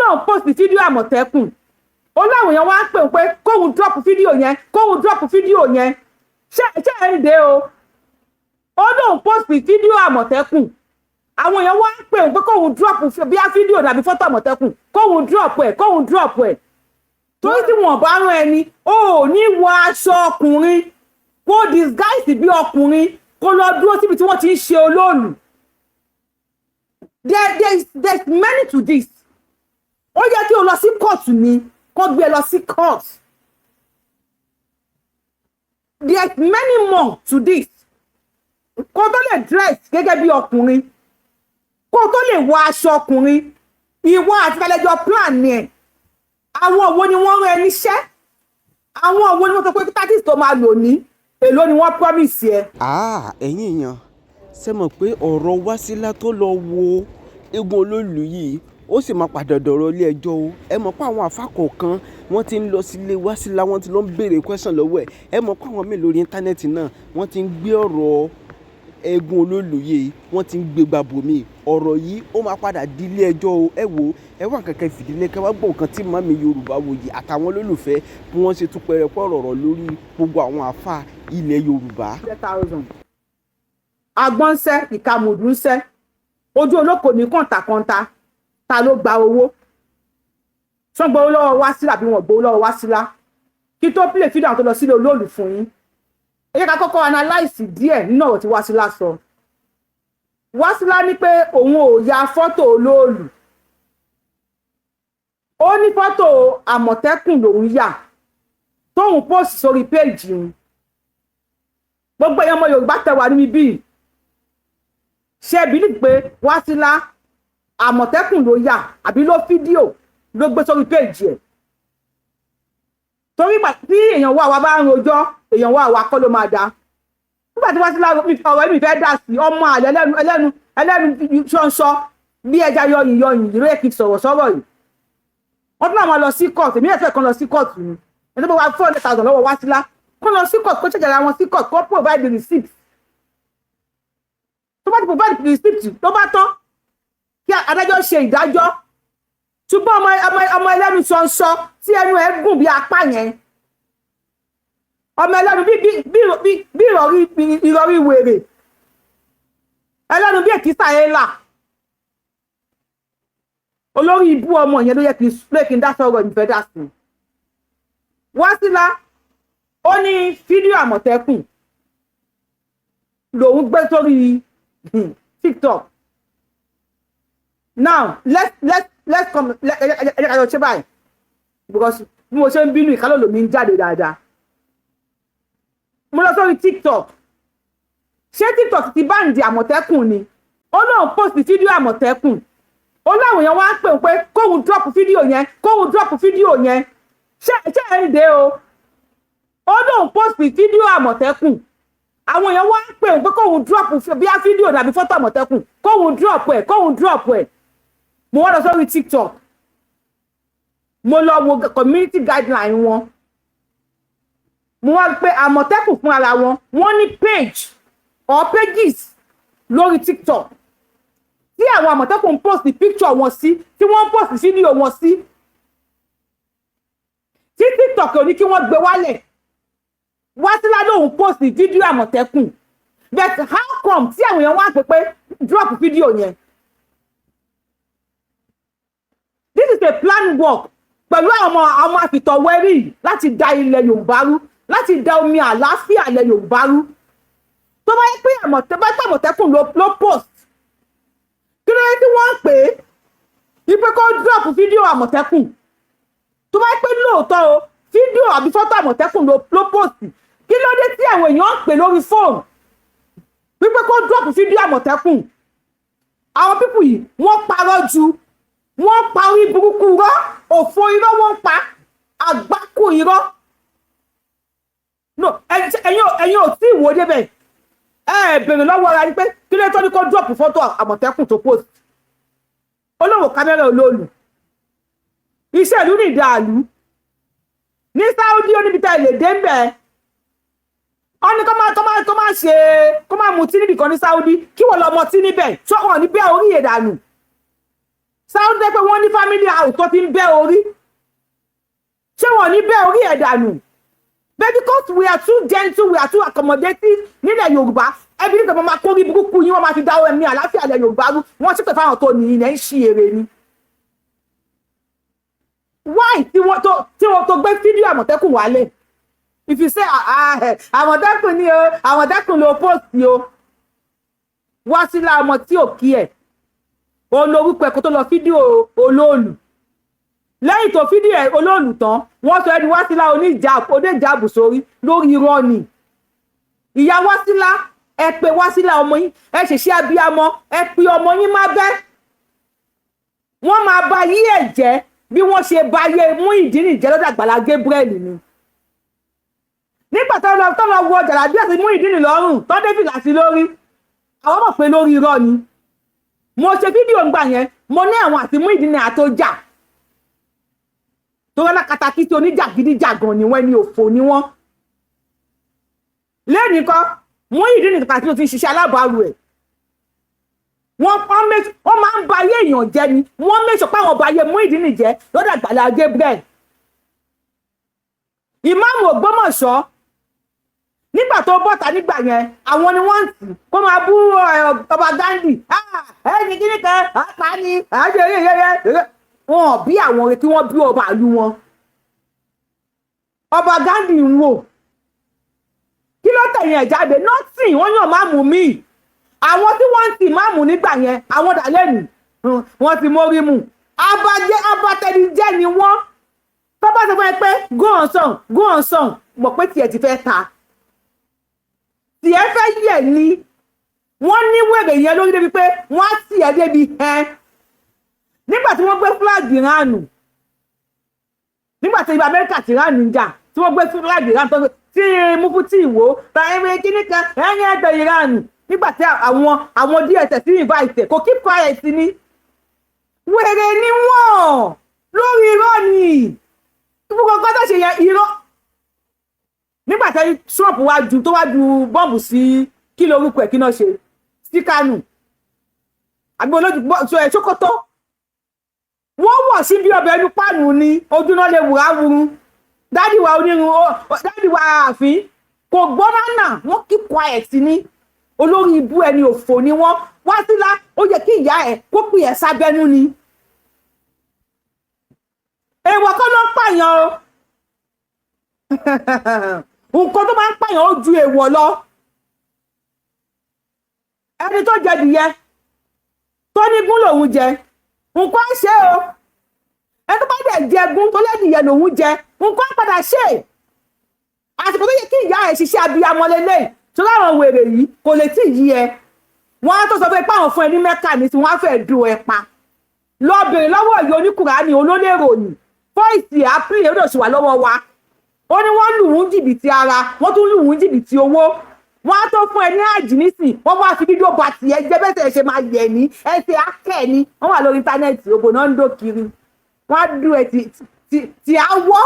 lóun post fídíò Àmọ̀tẹ́kùn ó láwọn èèyàn wá ń pè pé kóun drop fídíò yẹn ṣé ẹ̀ ń dé o ó lóun post fídíò Àmọ̀tẹ́kùn àwọn èèyàn wá ń pè pé kóun drop bí a fídíò tàbí fọ́tò Àmọ̀tẹ́kùn kóun drop ẹ̀ torí tí wọ́n bá rán ẹni ó ní wọ aṣọ ọkùnrin kó disguise bí ọkùnrin kó lọ dúró síbi tí wọ́n ti ń ṣe Olóòlù. There's many to this. Ó yẹ kí o lọ sí court ni kó gbé lọ sí court. There's many more to this. Kó tó lè dress gẹ́gẹ́ bí ọkùnrin kó tó lè wọ aṣọ ọkùnrin ìwọ àti ẹlẹ́jọ́ plan ni ẹ̀. Àwọn wo ni wọ́n rán ẹ níṣẹ́? Àwọn wo ni wọ́n sọ pé tactics tó máa lò ní èló ni wọ́n promise ẹ. Ẹ̀yin èèyàn ṣe mọ̀ pé ọ̀rọ̀ Wásílà tó lọ wo eégún Olóòlù yìí ó sì máa padà dọ̀rọ̀ ilé ẹjọ́ o. Ẹ mọ̀ pé àwọn àfáà kọ̀ọ̀kan wọ́n ti ń lọ sílé Wásílà wọ́n ti lọ ń béèrè question lọ́wọ́ ẹ̀. Ẹ mọ̀ pé àwọn míì lórí íńtánẹ́ẹ̀tì náà wọ́n ti ń gbé ọ̀rọ̀ eégún Olóòlù yìí wọ́n ti ń gbé gbàbọ̀ mi. Ọ̀rọ̀ yìí ó máa padà di ilé ẹjọ́ o. Ẹ wo ẹ wá kankan fìdílé ká wá gbọ́ nǹkan tí màmí Yorùbáwòyí àtàwọn olólùfẹ́ bí wọ́n ṣe tún pẹrẹpẹ ọ̀rọ̀ lórí gbogbo àwọn àfáà ilẹ̀ Yorùbá. 100,000 agbọ́nsẹ́ ìkàmùdúnsẹ́ ojú olóko ní kọ̀ǹtàkọ̀ǹtà ta ló gba owó ṣọ́n gbowó lọ́wọ́ Wásílà bí wọ́n gbowó lọ́wọ́ Wásílà kí tó play fídíò àwọn tó lọ sílé Olóòlù fún yín ẹ jẹ́ ká kọ́kọ́ analyse díẹ̀ nínú ọ̀rọ̀ tí Wásílà sọ. Wásílà ní pé òun ò ya fọ́tò Olóòlù ó ní fọ́tò Àmọ̀tẹ́kùn lòun yà tóun post sórí péèjì yìí gbogbo èèyàn ọmọ Yorùbá tẹwà níbi bíi ṣe bílí pé Wásílà Àmọ̀tẹ́kùn ló yà àbí ló fídíò ló gbé sórí péèjì ẹ̀ torí tí èèyàn wà wá bá ń rojọ́ èèyàn wà wá kọ́ ló máa dá nígbà tí Wásílà ọ̀rọ̀ ẹ̀mí fẹ́ dà sí ọmọ àlẹ́ ẹlẹ́nu ṣọ́nṣọ́ bí ẹja yọyìn ìró èkì sọ̀rọ̀ yìí wọ́n tún àwọn lọ sí court èmi ẹ̀fẹ́ kan lọ sí court ni ẹni tó bá 400,000 lọ́wọ́ Wásílà kó lọ sí court kó ṣèjọba wọn sí court kó provide the receipt tó bá ti provide the receipt tó bá tán kí adájọ́ ṣe ìdájọ́ ṣùgbọ́n ọmọ ẹlẹ́nu ṣọ̀nṣọ́ tí ẹnu ẹ̀ gùn bí apá yẹn ọmọ ẹlẹ́nu bí ìrọ̀rí wèrè ẹlẹ́nu bí èkìsà ẹ̀là olórí ibú ọmọ yẹn ló yẹ kí n dá sọ̀rọ̀ ìfẹ́ dá sí. Wásílà ó ní fídíò Àmọ̀tẹ́kùn lòun gbé sórí TikTok. Now let's come let's ṣe báyìí because bí mo ṣe ń bínú ìkálò lòmí ń jáde dáadáa. Mo lọ sórí TikTok ṣé TikTok ti báǹdì Àmọ̀tẹ́kùn ni ó lóun post fídíò Àmọ̀tẹ́kùn ó láwọn èèyàn wá ń pè pé kóun drop fídíò yẹn ṣé ẹ̀ ń dé o ó lóun post fídíò Àmọ̀tẹ́kùn àwọn èèyàn wá ń pè pé kóun drop bí a fídíò tàbí fọ́tò Àmọ̀tẹ́kùn kóun drop ẹ̀ mo wá lọ sórí TikTok mo lọ wo community guideline wọn mo wá pé Àmọ̀tẹ́kùn fún ara wọn wọ́n ní page or pages lórí TikTok tí àwọn Àmọ̀tẹ́kùn post picture wọn sí tí wọ́n post fídíò wọn sí tí TikTok ò ní kí wọ́n gbé wálẹ̀ Wásílà lòun post fídíò Àmọ̀tẹ́kùn but how come tí àwọn èèyàn wá pè pé drop fídíò yẹn. This is a plan work pẹ̀lú àwọn àfìtọ̀wẹ́rì láti da ilẹ̀ Yorùbá rú láti da omi àlàáfíà ilẹ̀ Yorùbá rú tó bá yẹ pé Àmọ̀tẹ́kùn ló post kí ló yẹ kí wọ́n pè é ipe kó drop fídíò Àmọ̀tẹ́kùn tó bá yẹ pé lóòótọ́ o fídíò àbí fọ́tò Àmọ̀tẹ́kùn ló post kí ló dé tí àwọn èèyàn ń pè lórí fóònù wípé kó drop fídíò Àmọ̀tẹ́kùn àwọn pípù yìí wọ́n parọ́ ju wọ́n pa orí burúkú irọ́ òfò irọ́ wọ́n pa àgbákò irọ́ no ẹ̀yin ò tí ìwò débẹ̀ bèrè lọ́wọ́ ara yín pé kí ló tó ní kó drop fọ́tò Àmọ̀tẹ́kùn tó post olówó kámẹ́rà Olóòlù iṣẹ́ ìlú ní ìdààlú ní Saudi oníbitá ilé dé ń bẹ̀ ọ́ ní kó máa mutí níbì kan ní Saudi kí wọ́n lọ mọtí níbẹ̀ ṣọ́kàn ní bẹ́ẹ̀ orí ìdànù sáwọ́dẹ́ pé wọ́n ní family house tó ti ń bẹ́ orí ṣé wọ́n ní bẹ́ orí ẹ̀ dànù but because we are too gentle we are too accommodative nílẹ̀ Yorùbá ẹbí nígbà máa kórí burúkú yín wọ́n máa fi dáwọ́ ẹ̀mí àláfíà ilẹ̀ Yorùbá rú wọ́n sì pè fáwọn tó ní ilẹ̀ ń ṣí èrè ni. Why tí wọ́n tó gbé fídíò Àmọ̀tẹ́kùn wálé if you say Àmọ̀tẹ́kùn ni o Àmọ̀tẹ́kùn ló post o wá sílá ọmọ tí ò kí ẹ̀ olórúkọ ẹ̀kọ́ tó lọ fídíò Oloolu lẹ́yìn tó fídíò Oloolu tán wọ́n sọ ẹni Wásílà oníjàbù sórí lórí irọ́ ni ìyá Wásílà ẹ pé Wásílà ọmọ yín ẹ ṣèṣe abiyamọ ẹ pé ọmọ yín má bẹ́ wọ́n máa ba yí ẹ̀ jẹ́ bí wọ́n ṣe ba yé Muyideen jẹ́ lọ́dọ̀ Àgbàlá Gabriel ni nígbà tó lọ wọ jàlábí àti Muyideen lọ́rùn tó dé fìlà sí lórí àwọn mọ̀ pé lórí irọ́ ni mo ṣe fídíò ń gbà yẹn mo ní àwọn àti Muyideen àtọjà tó rọ́lá katakítí oníjàgídíjàgan ni wọ́n ní òfò ni wọ́n lẹ́nìí kan Muyideen nìkan tí ó ti ń ṣiṣẹ́ alábàárù ẹ̀ wọ́n máa ń ba ayé èèyàn jẹ́ ni wọ́n mẹ́sàn pé àwọn ba ayé Muyideen jẹ́ lọ́dọ̀ Àgbàlá Gabriel ìmáàmù Ògbómọ̀ṣọ́ nígbà tó bọ́ta nígbà yẹn àwọn ni wọ́n ń tì kó máa bú ọba Gandhi ẹni kíní kan àpáni àjẹyẹyẹ wọn bí àwọn orin tí wọ́n bí ọba ìlú wọn ọba Gandhi ń wò kí ló tẹ̀yìn ẹ̀ jáde nọ́ọ̀tì wọ́n yàn máàmù míì àwọn tí wọ́n ń tì máàmù nígbà yẹn àwọn dàlẹ́nu wọ́n ti mórí mu abatẹnijẹ́ ni wọ́n tó bá sọ fún ẹ pé go on song mọ̀ pé tiẹ̀ ti fẹ́ ta tiẹ̀ fẹ́ yẹ̀ ni wọ́n ní wèrè yẹn lórí débi pé wọ́n á tì ẹ́ débi nígbà tí wọ́n gbé fúláàgì ránù nígbà tí ibà Amẹ́ríkà ti ránù ń jà tí wọ́n gbé fúláàgì ránù tó tí Mufti Ìwó tàbí kíní kan ẹ̀yìn ẹgbẹ́ ìránù nígbà tí àwọn DSS invite kò keep quiet ni wèrè ni wọ́n lórí irọ́ ni gbogbo tó ṣe yẹn irọ́ nígbà tí Trump wá ju bọ́ọ̀bù sí kí lorúkọ ẹ̀ kí náà ṣe sí Kánò àbí olójú ṣókótó wọ́n wọ̀ sí bí ọbẹ̀ ẹnu pàánù ni ojú náà lè wùrà wuru dádìwà onírun dádìwà ààfin kò gbọ́nà náà wọ́n keep quiet ni olórí ibú ẹni òfò ni wọ́n Wásílà ó yẹ kí ìyá ẹ̀ kó pè ẹ́ sábẹ́nú ni èèwọ̀ kọ́ ló ń pààyàn o nǹkan tó máa ń pààyàn ó ju èèwọ̀ lọ ẹni tó jẹ dìyẹ tó ní gún lòun jẹ nǹkan ṣe o ẹni tó bá dẹ̀ jẹ gún tó lẹ́dìyẹ lòun jẹ nǹkan padà ṣe àsìkò tó yẹ kí ìyá ẹ̀ ṣiṣẹ́ abiyamọ lélẹ́yìn tó láwọn wèrè yìí kò lè tí ì yí ẹ wọ́n á tó sọ pé páwọn fún ẹ ní mẹ́kà ní tí wọ́n á fẹ́ dùn ẹ pa lọ bèrè lọ́wọ́ ìyá oníkùránì olólèròyìn fọ́ìsì àpìlẹ̀ ó dòṣùwà lọ́wọ́ wa ó ní wọ́n lù ún jìbìtì ara wọ́n tún lù ún jìbìtì owó wọ́n á tó fún ẹ ní àjìnísìn wọ́n wá fi fídíò bá tiẹ̀ jẹ́ bẹ́sẹ̀ ṣe máa yẹ̀ ní ẹsẹ̀ akẹ́ ni wọ́n wà lórí íńtánẹ́ẹ̀tì ògbò náà ń dò kiri wọ́n á dùn ẹ ti àwọ̀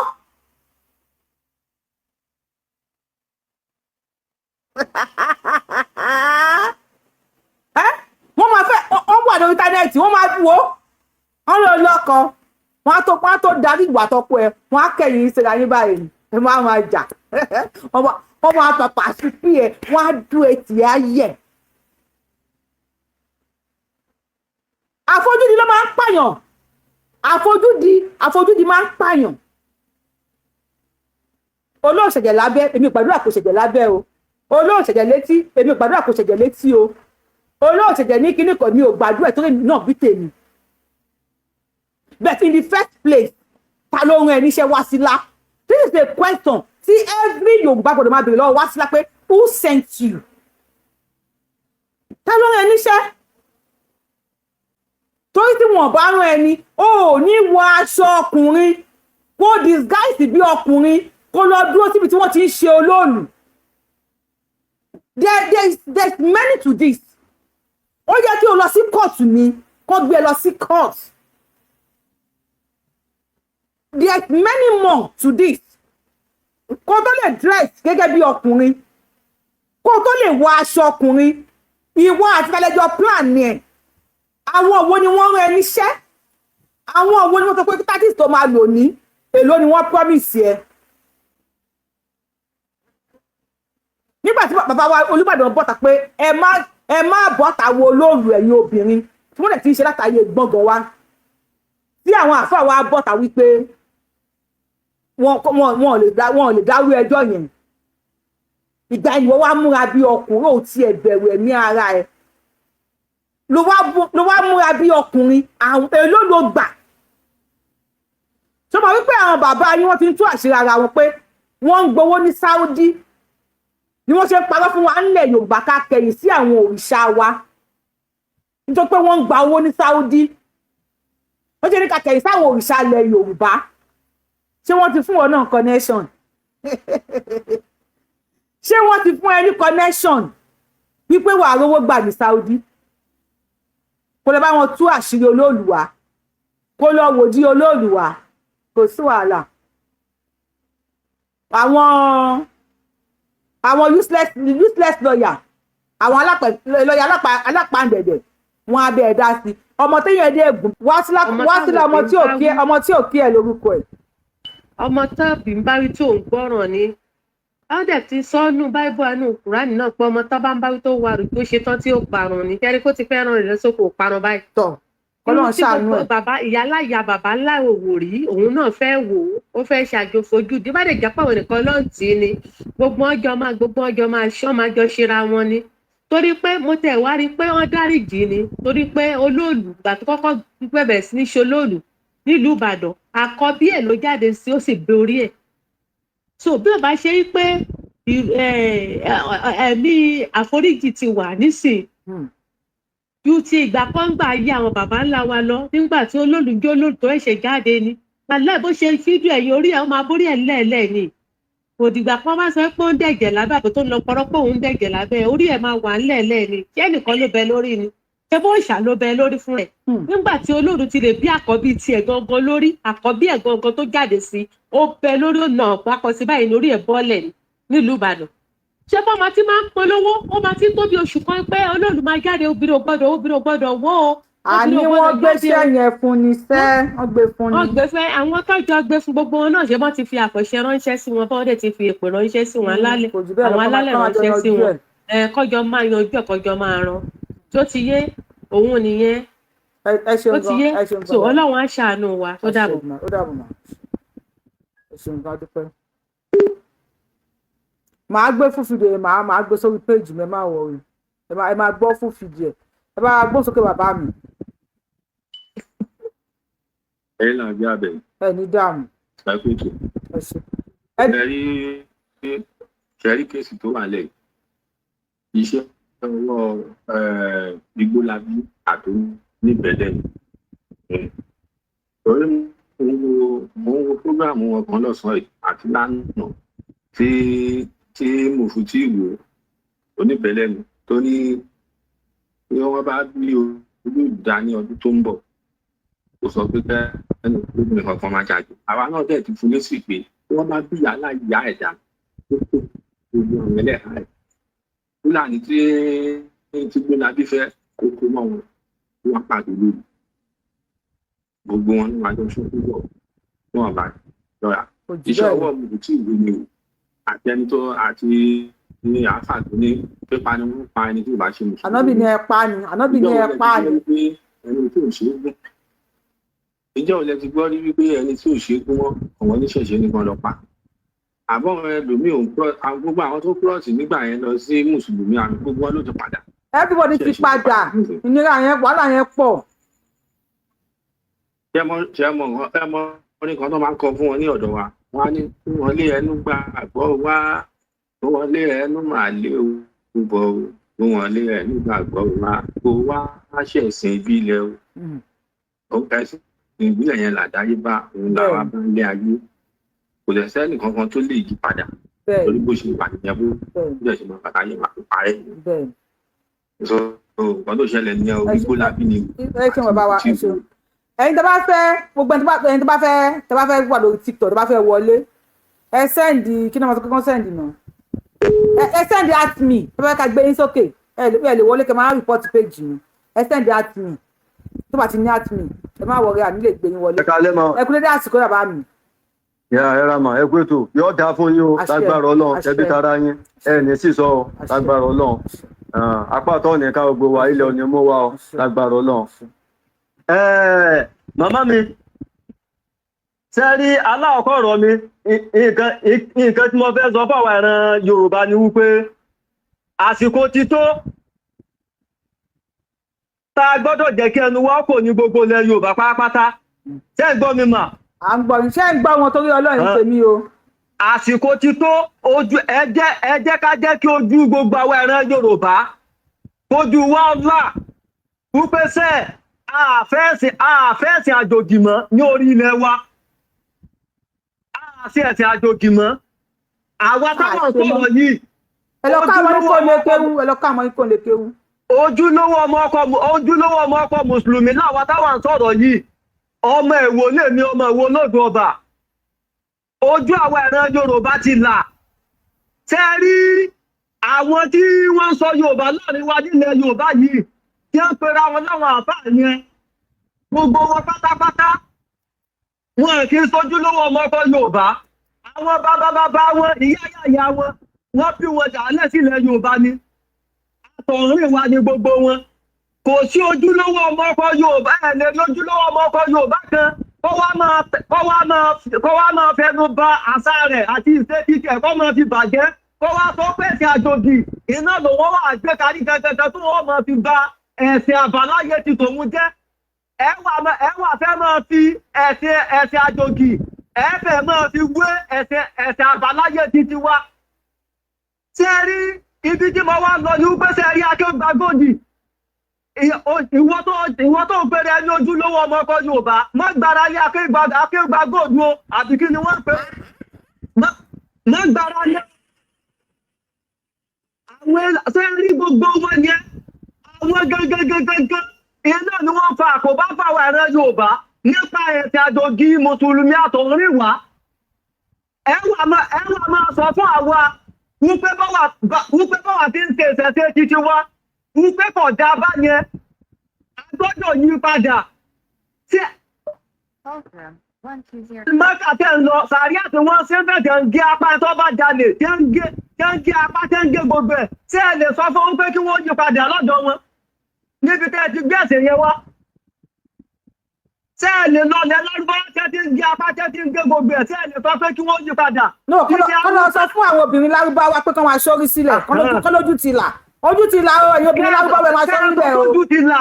wọ́n máa fẹ́ wọ́n wà lórí íńtánẹ́ẹ̀tì wọ́n máa wò ó wọ́n lọ lọ́kàn wọ́n á tó darí ìwà tọ́kọ ẹ̀ wọ́n á kẹ̀yìn ìṣẹ̀lẹ̀ ayé báyìí ẹ̀ máa jà wọ́n máa pàpà sí pí ẹ̀ wọ́n á dún etí ẹ̀ ayẹ̀. àfojúdi ló máa ń pààyàn àfojúdi máa ń pààyàn olóòṣèjẹ̀ lábẹ́ èmi gbàdúrà kò ṣẹ̀jẹ̀ lábẹ́ o olóòṣèjẹ̀ létí èmi gbàdúrà kò ṣẹ̀jẹ̀ létí o olóòṣèjẹ̀ ní kíní kan mi ò gbàdúrà tó lèmi náà bí tèmi but in the first place ta ló rán ẹ níṣẹ́ Wásílà this is a question tí every Yorùbá gbọdọ̀ máa bèrè lọ́wọ́ Wásílà pé who sent you ta ló rán ẹ níṣẹ́ torí tí wọn bá rán ẹni ò ní wọ aṣọ ọkùnrin kó disguise bí ọkùnrin kó lọ dúró síbi tí wọ́n ti ń ṣe Olóòlù there's many to this ó yẹ kí o lọ sí court ni kó gbé lọ sí court there's many more to this kó tó lè dress gẹ́gẹ́ bí ọkùnrin kó tó lè wọ aṣọ ọkùnrin ìwọ àti tẹlẹjọ plan ni ẹ àwọn òwò ni wọ́n rán ẹ níṣẹ́ àwọn òwò ni wọ́n sọ pé tactics tó máa lò ní èló ni wọ́n promise ẹ. nígbà tí bàbá wa Olúbàdàn bọ́ta pé ẹ má bọ́ta wo Olóòlù ẹ̀yin obìnrin tí wọ́n lè ti ń ṣe látàyè gbọ̀ngàn wa tí àwọn àfáà wa bọ́ta wípé wọn ò lè dárú ẹjọ́ yẹn. ìgbà ìwọ wa múra bí ọkùnrin ò tiẹ̀ bẹ̀rù ẹ̀mí ara ẹ̀ ló wá múra bí ọkùnrin àwọn èló ló gbà. ṣé mo wípé àwọn bàbá yín wọ́n ti ń tú àṣírí ara wọn pé wọ́n ń gbowó ní Saudi ni wọ́n ṣe ń parọ́ fún wa nílẹ̀ Yorùbá ká kẹ̀yìn sí àwọn òrìṣà wa nítorí pé wọ́n ń gba owó ní Saudi wọ́n ṣe ní ká kẹ̀yìn sí àwọn òrìṣà ilẹ̀ Yorùbá. ṣé wọ́n ti fún wọn náà connection ṣé wọ́n ti fún ẹ ní connection wípé wàá rówó gbà ní Saudi kó lọ bá wọn tú àṣírí Olóòlù wa kó lọ wòdí Olóòlù wa kò sí wàhálà. àwọn useless lawyer àwọn lawyer alápàǹdẹ̀dẹ̀ wọn abẹ́ ẹ̀ dá sí ọmọ tó yẹ dé ègùn wá sílẹ̀ ọmọ tí ò kí ẹ lórúkọ ẹ̀. ọmọ tábì ń báwí tó ń gbọ́ràn ni àwọn dẹ̀ ti sọ́nù báíbù àánú Kùránì náà pé ọmọ tó bá ń báwí tó wà rú tó ṣe tán tí ó parun ni kẹ́rí kó ti fẹ́ ràn rẹ̀ sóko parun báyìí. tọ̀ kọ́lọ́run ṣàánú ẹ̀. bàbá ìyáláyà bàbá ńlá òwò rí òun náà fẹ́ wò ó fẹ́ ṣàjọfojú dí bá dẹ̀ jẹ́ pàwọn nìkan lọ́ọ̀tì ni gbogbo ọjọ́ máa ṣọ́ máa jọ ṣera wọn ni torí pé mo tẹ̀ wá rí pé wọ́n dáríjì ni torí pé Olóòlù gbà tó kọ́kọ́ bẹ̀rẹ̀ sí ní ṣe Olóòlù nílùú Ìbàdàn àkọ́bí ẹ̀ ló jáde sí ó sì gbé orí ẹ̀ so bí ó bá ṣe rí pé ẹ̀mí àforíjì ti wà nísìn ju ti ìgbà kan gbà yí àwọn bàbá ńlá wa lọ nígbà tí Olóòlù jó Olóòlù tó ẹ̀ṣẹ̀ jáde ni pàlẹ́ bó ṣe fídíò ẹ̀yìn orí ẹ̀ ó máa borí ẹ̀ lẹ́ẹ̀lẹ́ ni kò dìgbà kan bá sọ pé ó ń dẹ̀jẹ̀ lábẹ́ àbò tó ń lọ pọ́rọ́pọ́ òun dẹ̀jẹ̀ lábẹ́ orí ẹ̀ máa wà ńlẹ̀ẹ́lẹ́ ni ṣé ẹnìkan ló bẹ lórí ni ṣé bó ìṣà ló bẹ lórí fún ẹ̀ nígbà tí Olóòlù ti lè bí àkọ́bí tiẹ̀ gangan lórí àkọ́bí ẹ̀ gangan tó jáde sí ó bẹ lórí ọ̀nà àpapọ̀ sí báyìí lórí ẹ̀ bọ́ọ̀lẹ̀ nílùú Ìbàdàn ṣé bọ́ máa ti máa ń polówó ó máa ti ń tóbi oṣù kan pé Olóòlù máa jáde obìnrin ò gbọ́dọ̀ wọ́ o. àní wọ́n gbéṣẹ́ yẹn fún ni sẹ́ wọ́n gbé fún ni. wọ́n gbé fẹ́ àwọn tọ́jọ́ gbé fún gbogbo wọn náà ṣé wọ́n ti fi àpẹ̀ṣẹ ránṣẹ́ sí wọn bọ́ọ̀dẹ̀ ti fi èpè ránṣẹ́ sí wọn alálẹ̀ àwọn alálẹ̀ ránṣẹ́ sí wọn kọjọ máa yanjú ẹ̀ kọjọ máa ran tó ti yé òun nìyẹn ó ti yé so Ọlọ́run á ṣàánú wa tó dàbọ̀. ó dàbọ̀ mà ẹ ṣeun ká dúpẹ́. màá gbé fún fídíò yẹn màá gbé sórí péjì mi ẹ má wọrí ẹ máa gbọ́ fún fídíò ẹ bá gbọ́ sókè bàbá mi. ẹ̀yin náà bí abẹ. ẹ ní dààmú. ṣàkóso. ẹ ṣe. ṣẹ́rí kéèsì tó wà lẹ́yìn iṣẹ́ ọwọ́ Igbólábí àtò níbẹ̀lẹ̀ ni. torí mo ń wo fúgàmù wọn kan lọ́sàn-án yìí àti lánàá tí mo fún tí ìwò oníbẹ̀lẹ̀ mi tó ní wọ́n bá bí olùdá ní ọdún tó ń bọ̀ kò sọ pé ẹnu lóbìnrin kankan máa jáde àwa náà dẹ̀ ti fún lésì pé wọ́n bá bí yàrá ìyá ẹ̀dá tó tó gbogbo àwọn ẹlẹ́hàá ẹ̀ Fúlàní tí Gbólábí fẹ́ kókó mọ́ wọn wọ́n pàdé lórí gbogbo wọn ní wàjọ ṣọ́kú bọ̀ wọn bá lọ́ra iṣẹ́ ọwọ́ mi kò tí ì wé mi o àti ẹni tó àti ní Alfa tó ní pípa ni wọ́n pa ẹni tí ò bá ṣe mùsùlùmí. ànábì ni ẹ pa ni ànábì ni ẹ pa ni. ẹni tí ò ṣe é gún ìjọ ò lẹ ti gbọ́ rí wípé ẹni tí ò ṣe é gún wọn àwọn oníṣẹ̀ṣe nìkan lọ pa àbọ̀ ẹlòmíì ò ń gbogbo àwọn tó kúrọ̀sì nígbà yẹn lọ sí mùsùlùmí àmì gbogbo wọn ló ti padà. everybody ti padà ìnira yẹn wàhálà yẹn pọ̀. ṣé mọ orin kan tó máa ń kọ fún wọn ní ọ̀dọ̀ wa wọn á ní kí wọn lé ẹnu gba àgbọ̀ wá kí wọn lé ẹnu máa lé o bọ̀ o kí wọn lé ẹnu gba àgbọ̀ wá kó wá ṣẹ̀sìn ìbílẹ̀ o ẹ̀sìn ìbílẹ̀ yẹn làdáyé bá òun làwa bá ń lé ayé kò lè sẹ́ni kankan tó lè yí padà torí bó ṣe wà nìyẹn bó jẹ́ ṣe máa bàtà yẹn máa fi parẹ́. so nǹkan tó ṣẹlẹ̀ ní Igbólábí ni. ẹ ṣe wọn bá wa ẹ ṣe ẹ̀yin tó bá fẹ́ gbogbo ẹni tó bá fẹ́ wà lórí TikTok tó bá fẹ́ wọlé ẹ sẹ́ndì kí náà mo sọ pé kán sẹ́ndì náà ẹ sẹ́ndì at me tó bá fẹ́ ká gbé yín sókè ẹ lè wọlé kẹ́ máa report page mi ẹ sẹ́ndì at me tó bá ti ní àtúnmí ẹ má wọrí àmì lè gbé yín wọlé ẹ kalẹ́ mọ́ ẹ kú dédé àsìkò bàbá mi. ẹ ra mà ẹ kú ètò yóò dáa fún yín o lágbára Ọlọ́run ẹbí tara yín ẹ ní sísọ o lágbára Ọlọ́run apá tó ní ká gbogbo wa ilẹ̀ òní mú wa o lágbára Ọlọ́run. Màmá mi sẹ́rí aláwọ̀kọ́ ọ̀rọ̀ mi nǹkan tí mo fẹ́ sọ fáwọn ìran Yorùbá ni wípé àsìkò ti tó tá a gbọ́dọ̀ jẹ́ kí ẹnu wa kò ní gbogbo ilẹ̀ Yorùbá pátápátá ṣé ń gbọ́ mi mà. à ń gbọ́ iṣẹ́ ń gbọ́ wọn torí Ọlọ́run tèmi o. àsìkò ti tó ojú ẹ jẹ́ ká jẹ́ kí ojú gbogbo àwọn ìran Yorùbá ojú wa là wípé sẹ́ àfẹ́sìn àjòjì mọ́ ní orí ilẹ̀ wa àṣẹ ẹ̀sìn àjòjì mọ́ àwa táwọn sọ̀rọ̀ yìí. ẹ lọ káwọn ní kò lè kéwú ẹ lọ káwọn ní kò lè kéwú. ojúlówó ọmọ ọkọ mùsùlùmí láwa táwọn sọ̀rọ̀ yìí ọmọ èwo lèmi ọmọ èwo lódò ọba ojú àwọn ìran Yorùbá ti là tẹ́ rí àwọn tí wọ́n sọ Yorùbá láàrin wa nílẹ̀ Yorùbá yìí tí ń pera wọn láwọn àfáà yẹn gbogbo wọn pátápátá wọn kì í sojúlówó ọmọ ọkọ Yorùbá àwọn bàbá wọn ìyá wọn wọ́n bí wọn dàálẹ̀ sílẹ̀ Yorùbá ni àtọ̀rìn wa ni gbogbo wọn kò sí ojúlówó ọmọ ọkọ Yorùbá ẹ̀ lè lójúlówó ọmọ ọkọ Yorùbá kan kó wá máa fẹnu ba àṣà rẹ̀ àti ìṣe kíkẹ́ kó máa fi bàjẹ́ kó wá tó pèsè àjòjì iná lòun wà gbé kárí kankan tó wọ́n máa fi ba ẹ̀sìn àbáláyé ti tòun jẹ́ ẹ wà fẹ́ máa fi ẹ̀sìn àjòjì ẹ fẹ́ máa fi wé ẹ̀sìn àbáláyé ti tiwa. ṣé rí ibi tí mo wá lọ ní wípé ṣe rí akéwà gòdì ìwọ tó ń pèrè ẹni ojúlówó ọmọ ọkọ Yorùbá má gbára lé akéwà gòdì o àbí kí ni wọ́n pè má gbára lé àwọn ṣé rí gbogbo wọn yẹn àwọn gangan iná ni wọ́n fa àkóbá fáwọn ìran Yorùbá nípa ẹ̀sìn àjòjì mùsùlùmí àtọ̀rìnwá ẹ wá máa sọ fún àwa wípé báwa tí ń ṣe ìṣẹ̀ṣe títí wá wípé kò dá bá yẹn a gbọ́dọ̀ yí padà tí mọ́kà tẹ́ ń lọ sàárì àti wọ́n ṣe ń fẹ̀jẹ̀ ń gé apá tó bá jalè tẹ́ ń gé apá tẹ́ ń gé gbogbo ẹ̀ tí ẹ lè sọ fún wọn pé kí wọ́n yí padà lọ́dọ̀ wọn níbi tẹ́ ti gbé ẹ̀sẹ̀ yẹn wá tí ẹ lè lọ lẹ lárúbáwá tẹ́ ti ń gé apá tẹ́ ti ń gé gbogbo ẹ̀ tí ẹ lè sọ pé kí wọ́n yí padà. kọ́ lọ sọ fún àwọn obìnrin lárúbáwá pé kí wọ́n aṣọ́rí sílẹ̀ kọ́ lójú ti là ojú ti là ó ẹ̀yin obìnrin lárúbáwá máa ṣọ́rí bẹ́ẹ̀ o. ojú ti là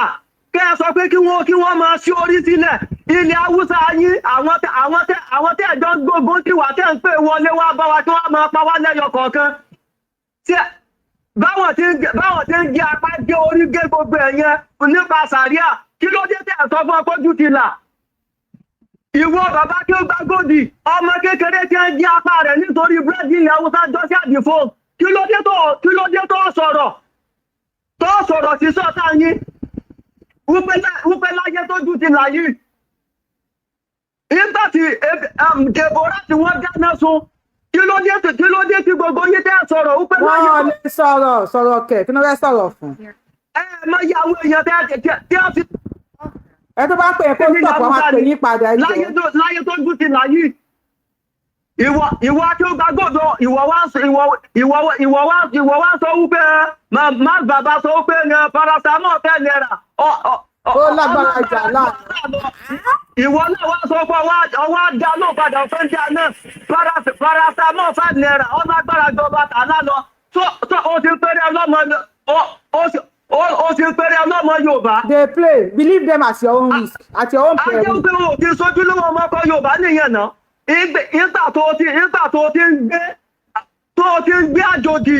kẹ́ ẹ sọ pé kí wọ́n máa ṣí orí sílẹ̀ ilẹ̀ Haúsá yín àwọn tẹ́ ẹ̀jọ́ gbógun tiwa tẹ́ ń pè wọlé wá bá wa kí wọ́n máa pa wá lẹ́yọ kọ̀ọ̀kan báwọn tí ń gé apá gé orí gé gbogbo ẹ̀yẹn nípa sàríà kí ló dé tẹ́ sọ fún ọpọ́jú ti là ìwọ bàbá kí ó gbá gòdì ọmọ kékeré tí ń gé apá rẹ̀ nítorí búrẹ́dì ilẹ̀ Haúsá jọ́sí àdìfò kí ló dé tó sọ̀rọ̀ sí sọ́tà yín wípé láyé tójú ti là yìí nígbà tí Deborah tí wọ́n dáná sun kí ló dé tí gbogbo yín tẹ́ sọ̀rọ̀ wípé láyé wọ́n lè sọ̀rọ̀ kẹ̀ kí ló fẹ́ sọ̀rọ̀ fún. mọ iye àwọn èèyàn tí a fi. ẹ tó bá ń pè é kó sọ̀pọ̀ máa pè yín padà ẹjọ́. láyé tó dùn sí láyé ìwọ tí ó gba gbọ́dọ̀ ìwọ wá sọ wípé má bàbá sọ wípé paracetamol fẹ́ lẹ́ra. ó lágbára jà láàrin. ìwọ náà wá sọ pé ọwọ́ dá ló padà fẹ́ jà náà paracetamol fẹ́ lẹ́ra ó lágbára jọba tàná lọ tó o ti péré ọlọ́mọ ó ti péré ọlọ́mọ Yorùbá. they play believe them at your own risk at your own peril. ajẹ́ pé o ti sojú lówó ọmọ ọkọ Yorùbá nìyẹn náà ìgbà tó ti ń gbé àjòjì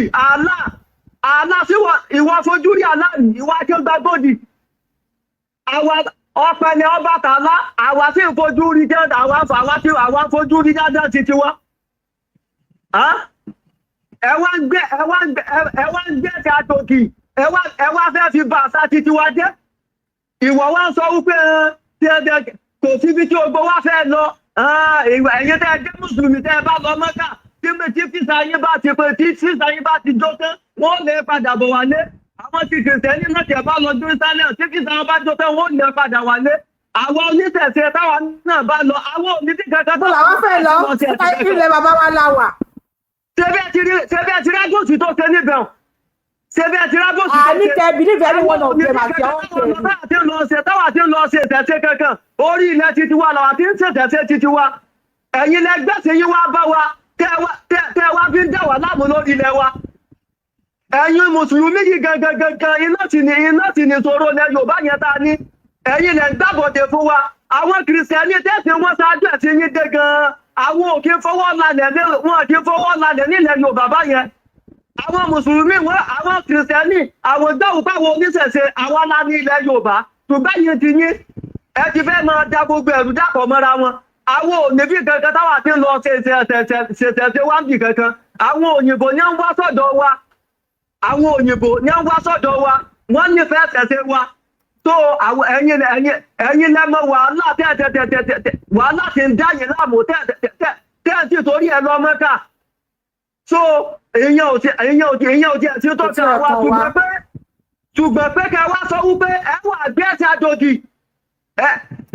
àlá sí ìwọ fojú rí àlá ìwà tí ó gbàgbọ́dì ọ̀pẹ̀lẹ̀ Ọbàtálá àwa tí ń fojú rí jẹ́ àwa fojú rí dáadáa ti tiwa ẹ wá ń gbé ti àjòjì ẹ wá fẹ́ fi bá àṣà ti tiwa jẹ́ ìwọ wá ń sọ wípé kò síbi tí ogbó wá fẹ́ lọ ẹ̀yin tẹ́ jẹ́ mùsùlùmí tẹ́ bá lọ Mẹ́kà tí físà yín bá ti jó tán wọ́n lè padà bọ̀ wálé àwọn tí kìrìsìtẹ́nì náà tẹ̀ bá lọ Jerusalem tí kìrìsìtẹ́nì bá jó tẹ́ wọ́n lè padà wálé àwọn oníṣẹ̀ṣe táwa náà bá lọ àwọn onídìí kankan bó làwọn fẹ́ lọ ilẹ̀ bàbá wa la wà. ṣebí ẹ ti rágòsì tó ṣe níbẹ̀ ṣebí ẹ ti rágòsì tó ṣe. àníkẹ́ believe anyone of them àti àwọn kẹ́ẹ̀dì. táwa ti ń lọ ṣe ìtẹ̀ṣe kankan orí ilẹ̀ titi wa làwa ti ń ṣe ìtẹ̀ṣe titi wa ẹ̀yin lẹgbẹ́sẹ̀ yín wá bá wa tẹ́ wá fi ń dà wá láàmú lórí ilẹ̀ wa. ẹ̀yin mùsùlùmí yìí gangan iná sì ní ìṣòro ilẹ̀ Yorùbá yẹn ta ní ẹ̀yin lẹ ń gbàbọ̀dé fún wa àwọn kìrìsìtẹ́nì tẹ́sí wọn ṣáájú ẹ̀sìn yín dé gan-an àwọn ò kí ń fọwọ́ lálẹ̀ nílẹ̀ Yorùbá báyẹn àwọn mùsùlùmí wọn àwọn kìrìsìtẹ́nì àwọn gbàwù páwọn oníṣẹ̀ṣe àwọn alá ní ilẹ̀ Yorùbá ṣùgbọ́n yìí ti yín ẹ ti fẹ́ máa da gbogbo ẹ̀rù dàpọ̀ mọ́ra wọn àwọn òníbí kankan táwa ti ń lọ ṣèṣẹ̀ṣẹ̀ wá ń bì kankan àwọn òyìnbó ní ń wá sọ́dọ̀ wa wọ́n nífẹ̀ẹ́ ṣẹ̀ṣẹ̀ wa tó àwọn ẹ̀yin lẹ́mọ̀ wàhálà wàhálà ti ń dá yín láàmú tẹ́ẹ̀tì torí ẹ lọ Mẹ́kà so èèyàn ò tí ẹ̀ tí tó tẹ̀ wá ṣùgbọ́n pé kẹ wá sọ wípé ẹ wà gbé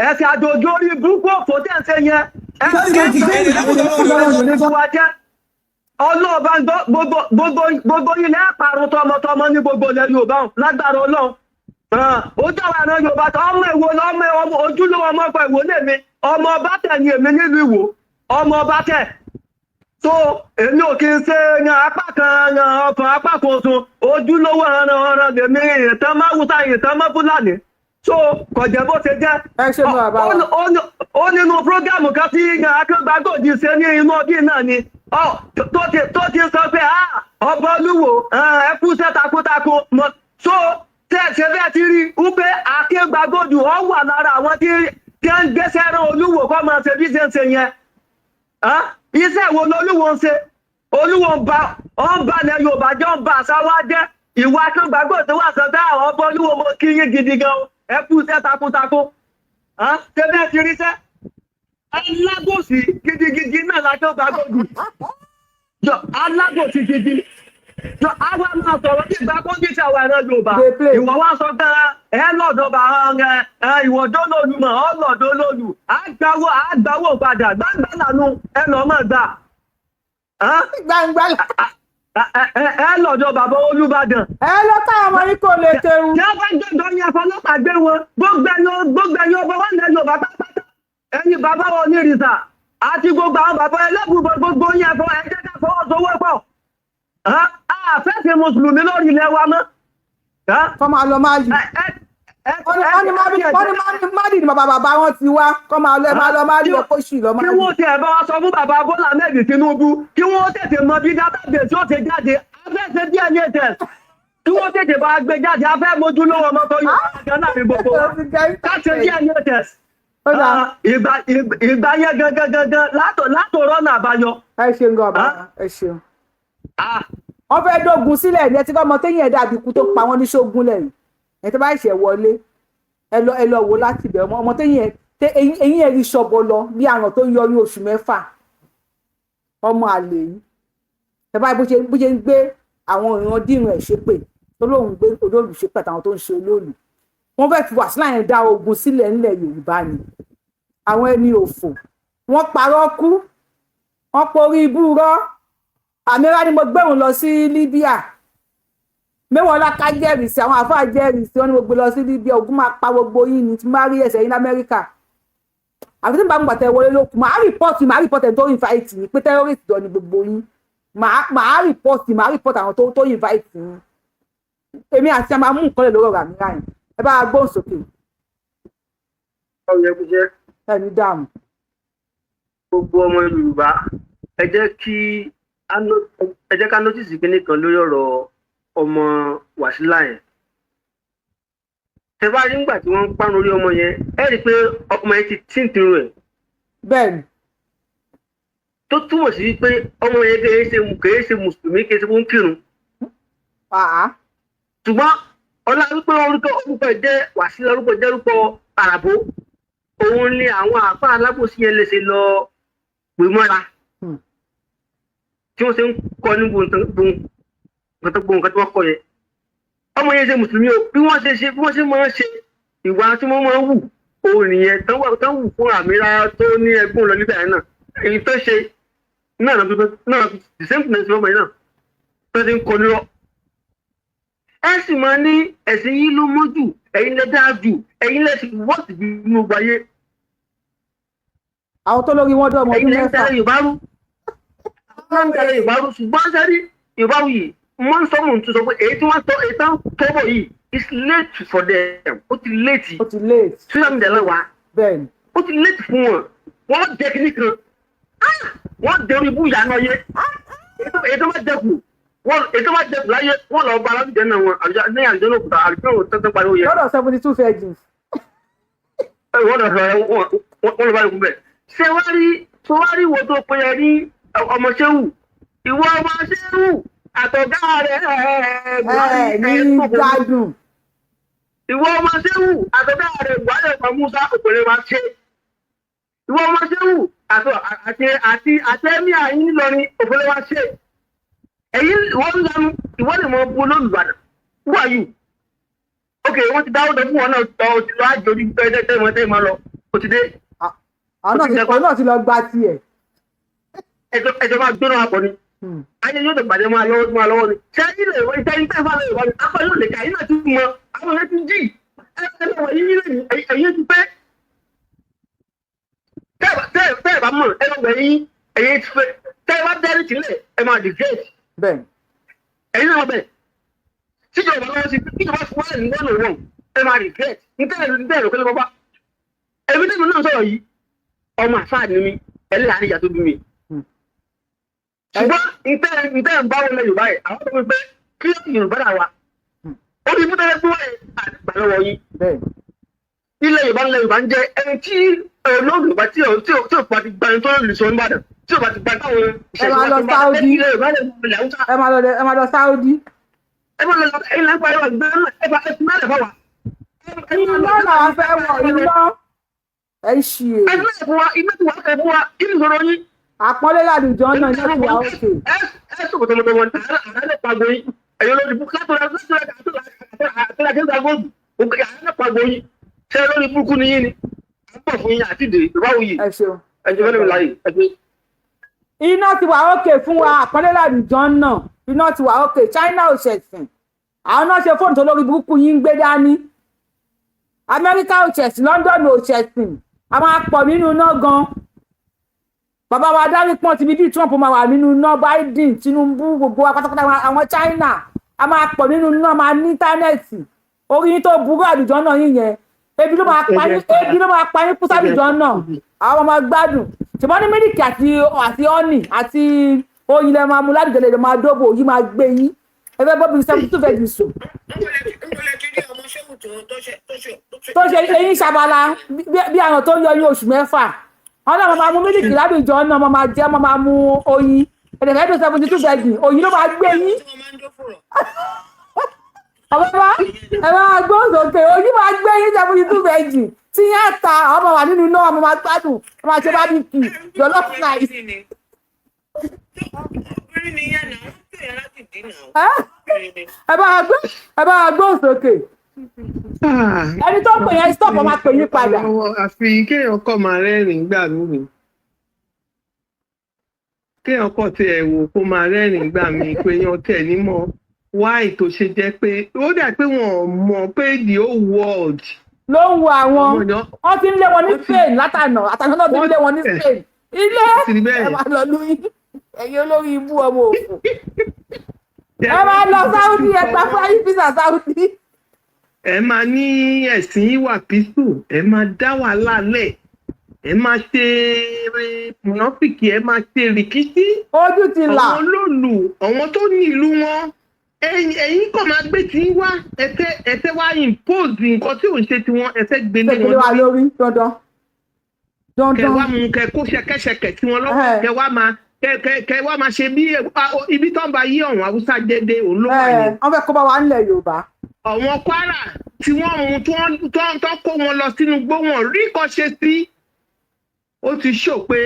ẹ̀sẹ̀ àjòjì orí burúkú òfò tẹ́ẹ̀sẹ̀ yẹn ọlọ́ọ̀bá gbogbo ilẹ̀ àpàrùn tọmọtọmọ ní gbogbo ilẹ̀ Yorùbá lágbára Ọlọ́run ó jọba ẹ̀rọ Yorùbá tó ọmọ Ìwó lọ́mọ ojúlówó ọmọ ọkọ̀ Ìwó lèmi ọmọ ọba tẹ̀ ní èmi nílùú Ìwó ọmọ ọba tẹ̀ tó èmi ò kí ń ṣe yan apá kan yan ọkàn apá kan oṣù ojúlówó ọ̀ràn lèmi ìtàn máwùtà ìtàn mọ́ Fúlàní tó kọ̀jẹ́ bó ṣe jẹ́ ó nínú prógámù kan tí yan akẹ́gbàgbòdì ṣe ní inú ọdún náà ni tó ti sọ pé ọba Olúwo ẹkú ṣẹ́ takuntakun so ṣe bẹ́ẹ̀ ti rí wípé akẹ́gbàgbòdì ọ wà lára àwọn tí ń gbéṣẹ́ rán Olúwo kọ́ máa ṣe bí ṣe ń ṣe yẹn iṣẹ́ wo lolúwo ń ṣe Olúwo ń ba ilẹ̀ Yorùbá jẹ́ ń ba àṣà wa jẹ́ ìwà akẹ́gbàgbòdì wà sọ pé àwọn ọba Olúwo mo kí yín gidi gan ẹkú ṣẹ́ takuntakun ṣe bẹ́ẹ̀ ti rí sẹ́ alágòsí gidigidi náà lákẹ́gbàgbòdì alágòsí gidi àwọn máa sọ̀rọ̀ ní ìgbà kó jíṣẹ́ àwọn ẹ̀rọ Yorùbá ìwọ̀n wá sọ pé ẹ lọ́dọ̀ bá ìwọ̀n dólóòlù mọ̀ ọ́ lọ́dọ̀ olóòlù àgbáwò padà gbàgbà lànà ẹ lọ́ mọ̀ gbà ẹ lọ́dọ̀ bàbá Olúbàdàn ẹ lọ táwọn ọmọ yìí kò lè kéwu. tí wọ́n bá gbẹ̀dọ̀ yẹn fọlọ́pàá gbé wọn gbogbo ẹ̀yìn ọba wọn lẹ Yorùbá pátápátá ẹ̀yin bàbá wọn ní ìrìnsà àti gbogbo àwọn bàbá ẹlẹ́bùbọ̀ gbogbo yẹn fọ ẹ̀jẹ̀ ká fọwọ́sowọ́pọ̀ àfẹ́sẹ̀ mùsùlùmí lórí ilẹ̀ wa mọ́. kọ́ máa lọ máa yìí wọ́n ní máàdì ni bàbá wọn ti wá kọ́ máa lọ máa rí ọkọ̀ sí lọ máa yìí. kí wọ́n tẹ̀ bá wa sọ fún bàbá Bọ́lá Ahmed Tinubu kí wọ́n tètè mọ bí dábàbẹ̀ tí ó ti jáde afẹ́sẹ̀ DNA test kí wọ́n tètè bá gbé jáde afẹ́ mojú lówó ọmọ tó yọ ọ̀gá náà ní gbogbo wa káṣe DNA test. ìgbà yẹn gangan látòrọ́ náà àbáyọ. ẹ ṣeun gan-an ẹ ṣeun. wọ́n fẹ́ dógun sílẹ̀ ní ẹtí kọ́mọ téyìn ẹ̀dá àbíkú tó pa wọ́n ní ṣógun lẹ́yìn ẹ̀ tó bá ṣẹ̀ wọlé ẹ lọ wò láti bẹ̀ ọmọ téyìn eyín ẹ̀rí ṣọbọ lọ bí àrùn tó yọ ní oṣù 6 ọmọ àlè yìí ẹ bá bó ṣe ń gbé àwọn ìran dìrun ẹ̀ ṣépè tó lóun gbé Olóòlù ṣépè àtàwọn tó ń ṣe Olóòlù wọ́n fẹ́ fi Wàsílà yẹn dá ogun sílẹ̀ ńlẹ̀ Yorùbá ni àwọn ẹni òfò wọ́n parọ́ kú wọ́n porí ibú rọ́ àmìrá ni mo gbé òun lọ sí Libya mẹ́wọ̀n láká jẹ́rìsì àwọn àfáà jẹ́rìsì wọ́n ní mo gbé lọ sí Libya ogun máa pa gbogbo yín ní tí máa rí ẹsẹ̀ yín l'Amẹ́ríkà àfi tí n bá ń gbàtẹ́ wọlé lókun máa rìpọ́ọ̀tì ẹ̀ tó invite yín pé terrorist lọ ní gbogbo yín máa rìpọ́ọ̀tì àwọn tó invite yín èmi àti àmà mú nǹkan lè lórí ọ̀rọ̀ àmìrá yẹn ẹ bá gbóhùn sókè. ẹni dààmú. gbogbo ọmọ Yorùbá ẹ jẹ́ ká nọ́tìsì kínní kan lórí ọ̀rọ̀ ọmọ Wàsílà yẹn. Ṣé bá rí nígbà tí wọ́n ń pàrọ̀ orí ọmọ yẹn ẹ rí i pé ọmọ yẹn ti tíǹtìrù ẹ̀. bẹ́ẹ̀ni. tó túmọ̀ sí pé ọmọ yẹn kìí ṣe mùsùlùmí kìí ṣe fún kírun. ṣùgbọ́n ọlá wípé orúkọ jẹ́ Wàsílà orúkọ jẹ́ orúkọ àràbó òun ni àwọn àáfàá alábòsí yẹn lè ṣe lọ pè mọ́ra. tí wọ́n ṣe ń kọ́ ní gbogbo nǹkan tí wọ́n kọ́ yẹn. ọmọ yẹn ṣe mùsùlùmí o bí wọ́n ṣe máa ń ṣe ìwà tí wọ́n máa ń wù òun nìyẹn tán wù fún àmìra tó ní ẹgbọ́n lọ níbẹ̀ náà èyí tó ṣe náà the same thing ọmọ yẹn náà tó ti ń kọ nírọ́. ẹ sì máa ní ẹ̀sìn yìí ló mọ́ jù ẹ̀yin lẹ dáa jù ẹ̀yin lẹ sì wọ́ọ̀sì bí inú gbáyé. àwọn tó lórí wọn dọ́ ọmọ ọdún mẹ́fà. ẹ̀yin lẹ ń tẹ̀lé Yorùbá rú ṣùgbọ́n sẹ́rí Yorùbá wù yìí wọ́n ń sọ́mù tó sọ pé èyí tí wọ́n tọ́bọ̀ yìí it's late for them ó ti late social media lọ́wọ́ bẹ́ẹ̀ni ó ti late fún wọn wọ́n jẹ́ kíní kan wọ́n dẹrù ibú ìyá náà yé èyí tó máa dẹkù láyé wọ́n lọ bá alábìjẹ́ náà wọn ní àjọ náà kùtà àlùfẹ́ òun tẹ́tẹ́ pariwo yẹn. lọ́dọ̀ 72 virgins. wọ́n lọ bá ikú bẹ́ẹ̀ ṣé wá rí wo tó pe ẹ ní ọmọ ṣéwù ìwọ ọmọ ṣéwù àtọ̀gá rẹ̀ ní gbádùn. ìwọ ọmọ ṣéwù àtọ̀gá rẹ̀ buhari ọmọ musa òpèrè wa ṣe ìwọ ọmọ ṣéwù àti ẹ̀mí àyín nílọrin òpèrè wa ṣe èyí wọ́n lanu ìwọ́n lè mọ bó lólùbàdàn who are you ok wọ́n ti dáwọ́ dọ́ fún wọn náà tọ́ ti lọ àjò orí tẹ́ mọ́ lọ kò ti dé. àwọn náà ti lọ gba tiẹ̀. ẹjọ́ máa gbóná àpọ̀ ni ayé yóò tó gbàdé máa lọ́wọ́ ni ṣé ayé lè wọ ìtẹ́yìn tẹ́ fà lè wọ ni apá yóò lè kà yín náà ti mọ àwọn ẹ̀ ti jì ẹ̀ẹ́dẹ̀wọ̀ yín lẹ́yìn ẹ̀yìn ti pẹ́ tẹ́ ẹ̀ bá mọ̀ ẹ̀ẹ́dẹ̀wọ̀ yín ẹ̀yìn ti pẹ́ tẹ́ ẹ bá dẹ́rì sílẹ̀ ẹ máa dìgẹ́ẹ̀tì ẹ̀yìn náà bẹ̀ tíjọba lọ́wọ́ sí tíjọba fún wáyé ní wọ́n lòwọ́n ẹ máa dìgẹ́ẹ̀tì nítorí òkèlè bọ́bá ẹ̀mí tẹ́mi náà sọ̀rọ̀ yìí ọmọ àfáà ni mi ẹ̀lẹ́ àríyá tó bí mi ṣùgbọ́n ìtẹ́ ń bá wọn lẹ Yorùbá yẹ àwọn tó fi pé kí Yorùbá náà wà ó ní mútẹ́lẹ́ pé wọ́n àgbà lọ́wọ́ yìí ilẹ̀ Yorùbá ń jẹ ẹni tí olóògùn Yorùbá tí ò bá ti gba ẹni tó lè sọ Ìbàdàn tí ò bá ti gba táwọn ìṣẹ̀lẹ̀ ẹ máa lọ Saudi. ẹ máa lọ ẹ̀yìn lápá ẹ̀rọ ìgbẹ́ náà ẹ bá ẹ̀sìn náà lè fà wá. iná làwọn fẹ́ wọ̀ iná ẹ̀ ṣì é. ẹ̀sìn náà fún wa iná tí wàá fẹ́ fún wa kí ni ìṣòro yín. àpọ́nlé ládùjọ́ náà ní ìwà òkè. ẹ sọ̀kò tó lọ́dọ̀ wọn àárẹ̀ pàgọ́ yín ẹ̀yọ́ lórí bú látọ̀rọ̀ ṣe lórí burúkú ni yín ni à ń bọ̀ fún yín àti ìdè ìbáwò yìí ẹjọ́ mẹ́rin láyé ẹgbẹ́. iná ti wà òkè fún wa àpọ́nlé ládùjọ́ náà iná ti wà òkè China ò ṣẹ̀sìn àwọn náà ṣe fóònù tó lórí burúkú yín ń gbé dání Amẹ́ríkà ò ṣẹ̀sìn London ò ṣẹ̀sìn a máa pọ̀ nínú iná gan bàbá wa dárí pọ́n ti bí bí Trump máa wà nínú iná Biden Tinubu gbogbo pátápátá àwọn China a máa pọ̀ nínú iná máa ní íńtánẹ́ẹ̀tì orí yín tó burú àdùjọ́ náà yín yẹn ebi ló máa pa yín kú sábìjọ́ náà àwọn ọmọ gbádùn ṣùgbọ́n ní mílíkì àti ọ́nì àti oyin lẹ máa mú ládùjọ́ lè máa dóbò yìí máa gbé yín ẹ fẹ́ bọ́bí 72 fẹ́ di sùn. tó ṣe eyín ṣabala bí àwọn tó ń yọ ní oṣù mẹ́fà wọn náà máa mú mílíkì ládùjọ́ náà máa jẹ́ máa mú oyin ẹ̀dẹ̀fẹ́ tó 72 fẹ́ di oyin ló máa gbé yín. ọ̀bọ̀bá ẹ máa gbọ́ sókè oyin máa gbé yín 72 fẹ́ di tí yẹn ta ọmọ wà nínú iná ọmọ máa gbádùn ọmọ àti bá bí kì jọlọ fúnáì. ẹ bá gbọ́ sókè ẹni tó pè yẹn stop ọmọ pè yín padà. àfi kéèyàn kọ́ máa rẹ́rìn-ín gbà mí kéèyàn kọ́ tiẹ̀ wò kó máa rẹ́rìn-ín gbà mí pé yan tẹ̀ ní mọ́ wáì tó ṣe jẹ́ pé ó dà pé wọ́n mọ̀ pé the whole world ló ń wo àwọn wọn ti ń lé wọn ní Spain àtàná náà ti ń lé wọn ní Spain ilé ẹ máa lọ lóyún ẹ̀yin olórí ibú ọmọ òfò ẹ máa lọ Saudi ẹ gba fúláyì físà Saudi. ẹ máa ní ẹ̀sìn ìwà písù ẹ máa dá wàhálà lẹ̀ ẹ máa ṣe mùnáfìkì ẹ máa ṣe rìkíṣí ojú ti là àwọn olóòlù àwọn tó ní ìlú wọn ẹ̀yin kò máa gbé tí wá ẹsẹ wá impose nǹkan tí ò ń ṣe tiwọn ẹsẹ gbélé wọn lórí dandan kẹ wá mú kẹ kó ṣẹkẹṣẹkẹ tí wọn lọ́wọ́ kẹ wá máa ṣe bí ibi tó ń bá yí ọ̀hún Haúsá dédé olówó yẹn. wọ́n fẹ́ kó bá wa nílẹ̀ Yorùbá. àwọn Kwara tí wọ́n mú tó kó wọn lọ sínú igbó wọn rí kan ṣe sí ó ti ṣó pé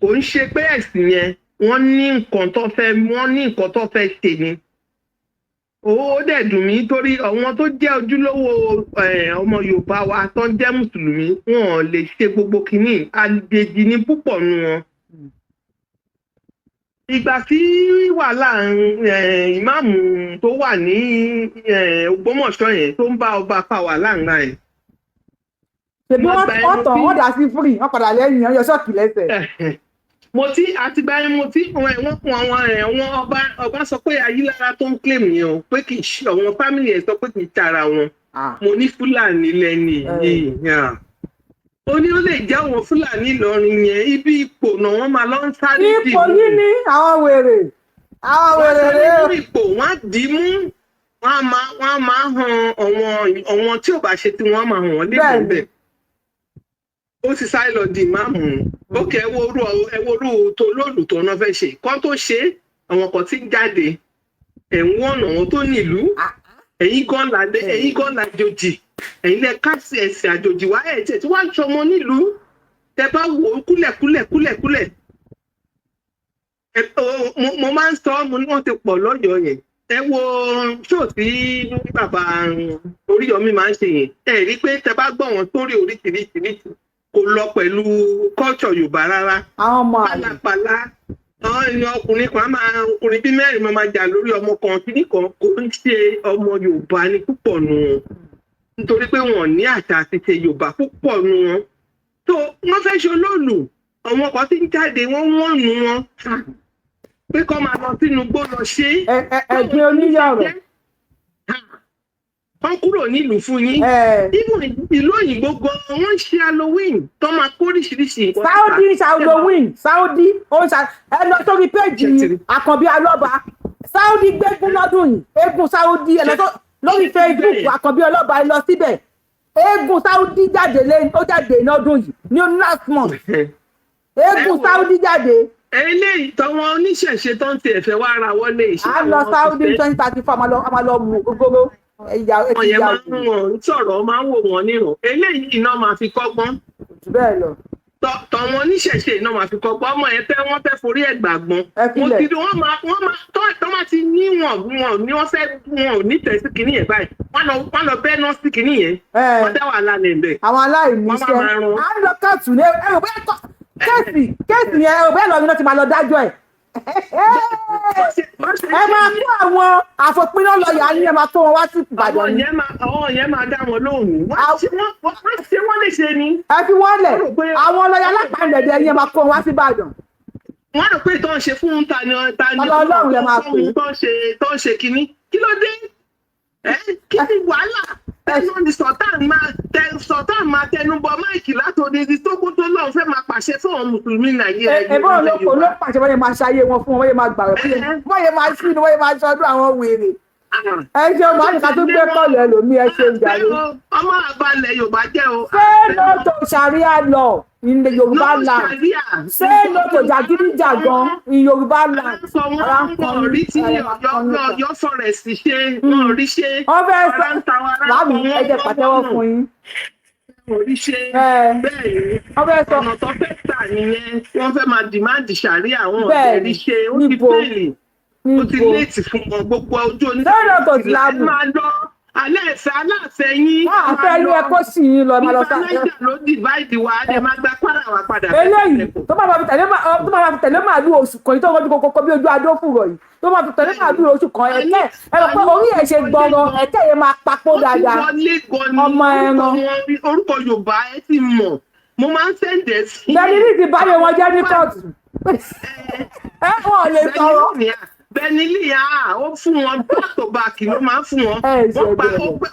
kò ń ṣe pé ẹ̀sìn yẹn wọ́n ní nǹkan tó fẹ́ ṣe ni ó dẹ̀ dùn mí torí àwọn tó jẹ́ ojúlówó ọmọ Yorùbá wa tó ń jẹ́ mùsùlùmí wọn ò lè ṣe gbogbo kìíní àjèjì ní púpọ̀ nu wọn. Ìgbà tí wàhálà ìmáàmù tó wà ní Ògbómọ̀ṣọ́ yẹn tó ń bá ọba fa wàhálà ńlá yẹn. ṣèbí wọ́n tàn wọ́n dà sí free wọ́n padà lẹ́yìn ọyọ ṣọ́ọ̀kì lẹ́sẹ̀. mo ti àtìgbà yẹn mo ti wọ́n kún àwọn ọba sọ pé Ayílára tó ń claim yẹn o pé kì í ṣe àwọn family ẹ̀ sọ pé kì í tara wọn mo ní Fúlàní lẹ́ni yìí ó ní ó lè jẹ́ àwọn Fúlàní Ìlọrin yẹn ibi ipò náà wọ́n máa lọ ń sáré dì mú ipò yìí ní àwọn wèrè rẹ̀ wọ́n ipò wọ́n dì í mú wọ́n máa hàn àwọn tí ò bá ṣe tí wọ́n máa hàn wọ́n lébùú bẹ́ẹ̀ ó sì sáré lọ di ìmáàmù ókè ẹwọ́rú tó lóòlù tó náà fẹ́ ṣe kọ́ tó ṣe àwọn kan tí ń jáde ẹ̀wọ̀n ọ̀nà wọn tó nílùú ẹ̀yin gan làjòjì ẹ̀yin lẹ káàsì ẹ̀sìn àjòjì wá ẹ̀jẹ̀ tí wọ́n á ṣọmọ nílùú tẹ bá wò ó kúlẹ̀kúlẹ̀ mo máa ń sọ mo ní wọ́n ti pọ̀ lọ́yọ̀ọ́ yẹn ẹ wo ṣóò tí bàbá Oríyọmí máa ń ṣe yẹn ẹ rí pé tẹ bá gbọ́ wọn tó rí oríṣiríṣi kò lọ pẹ̀lú culture Yorùbá rárá. àwọn ọmọ pálapàla àwọn èèyàn ọkùnrin bíi mẹ́rin máa jà lórí ọmọ kan kíní kan kò ń ṣe ọmọ Yorùbá ní púpọ̀ nù wọn nítorí pé wọn ní àṣà àti ṣe Yorùbá púpọ̀ nù wọn tó wọ́n fẹ́ ṣe Olóòlù àwọn kan tí ń jáde wọ́n nù wọn pé kọ́ máa lọ sínú igbó lọ ṣe ẹ̀gbin oníyọ̀rọ̀ wọ́n kúrò nílùú fún yín ìlú òyìnbó gan wọ́n ń ṣe Halloween tó máa kó oríṣiríṣi nǹkan. Saudi ẹ lọ sórí péjì Àkànbí Ọlọ́ba Saudi gbégún lọ́dún yìí eégún Saudi ẹ lọ lórí Facebook Àkànbí Ọlọ́ba ẹ lọ síbẹ̀ eégún Saudi jáde lọ́dún yìí ní last month eégún Saudi jáde. eléyìí tọwọn oníṣẹ̀ṣe tó ń tiẹ̀ fẹ́ wá ra wọlé ìṣẹ́ a lọ Saudi 2034 a máa lọ mú gbogbo àwọn yẹn máa ń wọ̀n sọ̀rọ̀ máa ń wò wọ́n nírun eléyìí iná máa fi kọ́gbọ́n bẹ́ẹ̀ lọ tọ̀wọ́n oníṣẹ̀ṣe iná máa fi kọ́gbọ́n ọmọ yẹn wọ́n fẹ́ forí ẹ̀ gbàgbọ́n mo ti rí wọ́n máa ti ní wọn ní wọ́n fẹ́ wọn ò ní tẹ̀sí kìíní yẹn báyìí wọ́n lọ bẹ́ẹ̀ náà sí kìíní yẹn wọ́n dá wàhálà lẹ̀ àwọn aláìníṣẹ́ à ń lọ káàtù ní ẹ̀rọ bẹ́ẹ̀ kéèsì yẹn ẹ̀rọ bẹ́ẹ̀ lọ ni wọ́n ti máa lọ dájọ́ ẹ̀ ẹ máa kó àwọn àfòpiná lọ́ọ̀yà ní ẹ máa tó wọn wá sí Ìbàdàn ni. àwọn yẹn máa dá wọn lóhùn wọ́n lè ṣe ni. ẹ fi wọ́n lẹ̀ àwọn lọ́ọ̀yà alápàdé yẹn máa kó wọn wá sí Ìbàdàn. wọ́n rò pé tó ń ṣe fún tani Ọlọ́run lè máa pè é tó ń ṣe kínní kí ló dé kí ni wàhálà ẹnu ni Sultan máa tẹnubọ máìkì látòdì di Sókótó lọ́hùn fẹ́ máa pàṣẹ fún àwọn mùsùlùmí Nàìjíríà. ẹ̀bọ́n olóko ló pàṣẹ wọ́n yẹ máa ṣayé wọn fún wọn wọ́n yẹ máa gbàgbé wọ́n yẹ máa sínú wọ́n yẹ máa ṣọdún àwọn wèrè. ẹ ṣe ọmọ àyíká tó gbé kọ́ọ̀lù ẹlòmíì ẹ ṣe ìjàre. ọmọ àbálẹ̀ Yorùbá jẹ́ o. say no to Sharia law in the Yorùbá land. say no to jàgídíjàgan in Yorùbá land. wọ́n rí tí Ọ̀yọ́ forest ṣe wọ́n rí ṣe. wọ́n fẹ́ sọ láàmì ẹ̀jẹ̀ pàtẹ́wọ́ fún yín. oríṣẹ́ bẹ́ẹ̀ ni ọ̀nà tó fẹ́ tà nìyẹn wọ́n fẹ́ máa dìmáàdì Sharia àwọn ọ̀dẹ̀ ríṣẹ́ ó ti bẹ́ẹ̀lì ó ti léètì fún wọn gbogbo ojú oníṣẹ́ máa lọ alẹ́ ẹ̀fẹ́ aláàfẹ́ yín. àfẹ́ yín ẹ kó sì yín lọ máa lọ sáà. ìbánájà ló divide wa ẹ máa gba kwara wa padà. eléyìí tó máa fi tẹ̀lé màálù oṣù kan yìí tó wọ́n ju kókó bí ojú adó fùrọ̀ yìí tó máa fi tẹ̀lé màálù oṣù kan ẹ̀kẹ́ ẹ rò pé orí ẹ̀ ṣe gbọ́rọ̀ ẹ̀kẹ́ yẹn máa papò dáadáa ọmọ ẹran. orúkọ Yorùbá ẹ ti mọ̀ mo máa ń sẹ́ǹdẹ̀ sí. bẹ́ẹ̀ni ní ti báyọ̀ wọn jẹ́ ní kóòtù ẹ wọ́n lè sọ̀rọ̀. Bẹ́ẹ̀ni ó fún wọn back to back ló máa ń fún wọn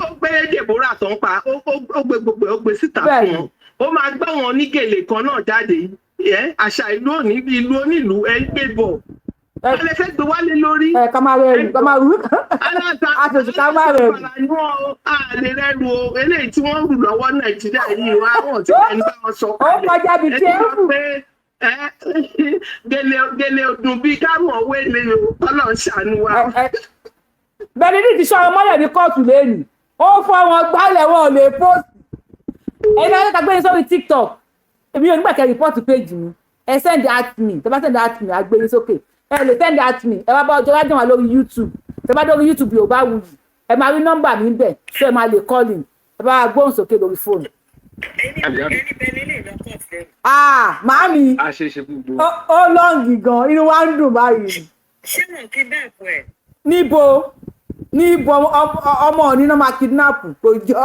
ó gbé Deborah tó ń pa ó gbé gbogbo ó gbé síta fún wọn ó máa gbá wọn ní gèlè kan náà jáde àṣà ìlú òní ìlú onílùú ẹ ń gbé bọ̀ ẹ lè fẹ́ gbé wálé lórí. kàmáwé àtòsí kàmáwé àlè rẹ́rù o eléyìí tí wọ́n rù lọ́wọ́ Nàìjíríà yìí wá wọ́n ti ẹni bá wọn sọ ó kọjá bíi tí ó kù. gèlè ọdún bíi káwọn òwe lè Ọlọ́run ṣàánú wa. bẹ́ẹ̀ni ní ti sọ ọmọ mọ́lẹ̀ ní kóòtù lẹ́nu ó fọ́ wọn gbálẹ̀ wọn ò lè pósì ẹni ọjọ́ ta gbé ní sórí TikTok èmi ò nígbà kẹ́ rìpọ́ọ̀tù péjì mi ẹ send at me tó bá send at me àgbé yín sókè ẹ lè send at me ẹ wá bá ọjọ́ lájọ́ wà lórí YouTube tẹ́ bá dórí YouTube Yorùbáwùyí ẹ máa rí nọ́mbà mi bẹ̀ so ẹ máa lè calling ẹ bá gbóhùn sókè lórí fóònù. Màámi ó lọ́ǹgì gan inú wa ń dùn báyìí. ṣé wọn kidnap ẹ. níbo ọmọ òní náà máa kidnap kò jọ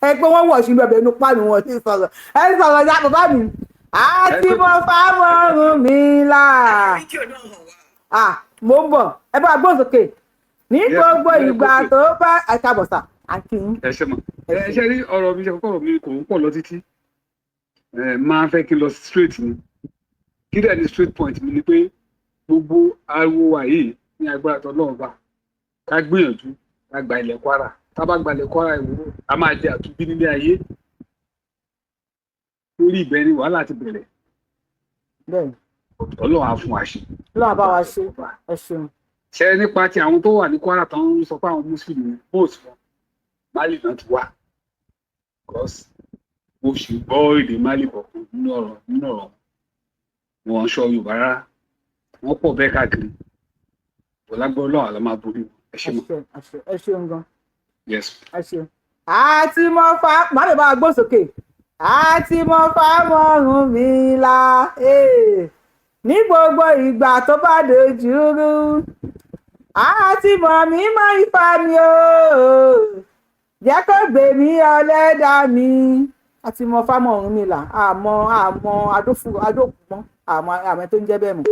ẹ pé wọ́n wọ̀ sínú ẹ̀bẹ̀ inú pàánù wọn ti sọ̀rọ̀ ẹ sọ̀rọ̀ ya bàbá mi àti mo fà mọ́rùn mi là. mo ń bọ̀ ẹ bá gbóhùn sókè ní gbogbo ìgbà tó bá àkàbọ̀sà àkìyìn. ẹ ṣe mọ̀ ẹ ṣe rí ọ̀rọ̀ mi ṣe kọ́kọ́ ọ̀rọ̀ mi kò ń pọ̀ lọ títí máa fẹ́ kí n lọ straight ni kí dẹ̀ ni straight point mi ni pé gbogbo ariwo wa yìí ní agbára tó lọ́wọ́ bá ká gbìyànjú ká gba ilẹ̀ Kwara tá bá gba ilẹ̀ Kwara ìwúrò a máa jẹ àtúnbí nílé ayé lórí ìbẹ́ ni wàhálà ti bẹ̀rẹ̀ Ọlọ́run á fún wa ṣe. Ọlọ́run bá wa ṣe ẹ ṣeun. ṣe nípa ti àwọn tó wà ní Kwara tó ń sọ pé àwọn mùsùlùmí bóòsì wọn Mali náà ti wà because mo sì gbọ́ èdè Mali kọ̀ọ̀kan nínú ọ̀rọ̀ wọn sọ Yorùbá rárá wọn pọ̀ bẹ́ẹ̀ káàkiri ọlágbọ́ Ọlọ́run àlọ́ máa borí ẹ ṣe mọ́. ẹ ṣeun gan. yes. ẹ ṣeun. àti mo fa màá lè bá a gbó sókè àti mo fa mọ́rùn mi là ní gbogbo ìgbà tó bá dojú rú àti mọ̀ mí mọ́ ifá mi o jẹ́ kó gbé mi ọlẹ́dà mi àti mo fa mọ́rùn mi là àmọ́ adókùnmọ́ àmọ́ tó ń jẹ́ bẹ́ẹ̀ mọ́.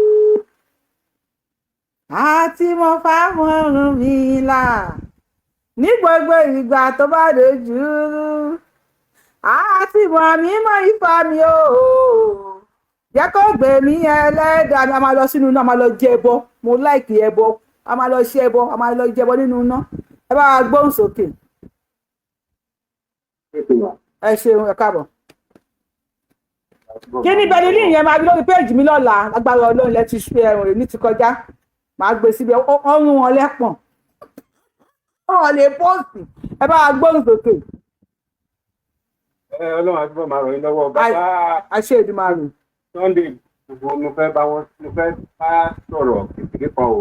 àti mo fa mọ́rùn mi là ní gbogbo ìgbà tó bá dojú rú àti mọ̀ mí mọ́ ifá mi o jẹ́ kó gbé mi ẹlẹ́dàá mi a máa lọ sínú iná a máa lọ jẹ ẹbọ mo láìkì ẹbọ a máa lọ ṣe ẹbọ a máa lọ jẹ ẹbọ nínú iná ẹ bá wa gbóhùn sókè. ẹ ṣeun ẹ káàbọ̀. kí ni Berlin yẹn máa rí lórí péèjì mi lọ́la agbára Ọlọ́run lẹ ti ṣe ẹ̀rùn èmi ti kọjá màá gbé síbi ọrùn wọn lẹ́pọ̀n wọn lè pọ́ọ̀sì ẹ bá wa gbóhùn sókè. Ọlọ́run àti bọ́ máa ràn yín lọ́wọ́ bàbá. àṣẹ Èdùmàrè. Sunday gbogbo mo fẹ́ bá sọ̀rọ̀ kékeré kan o.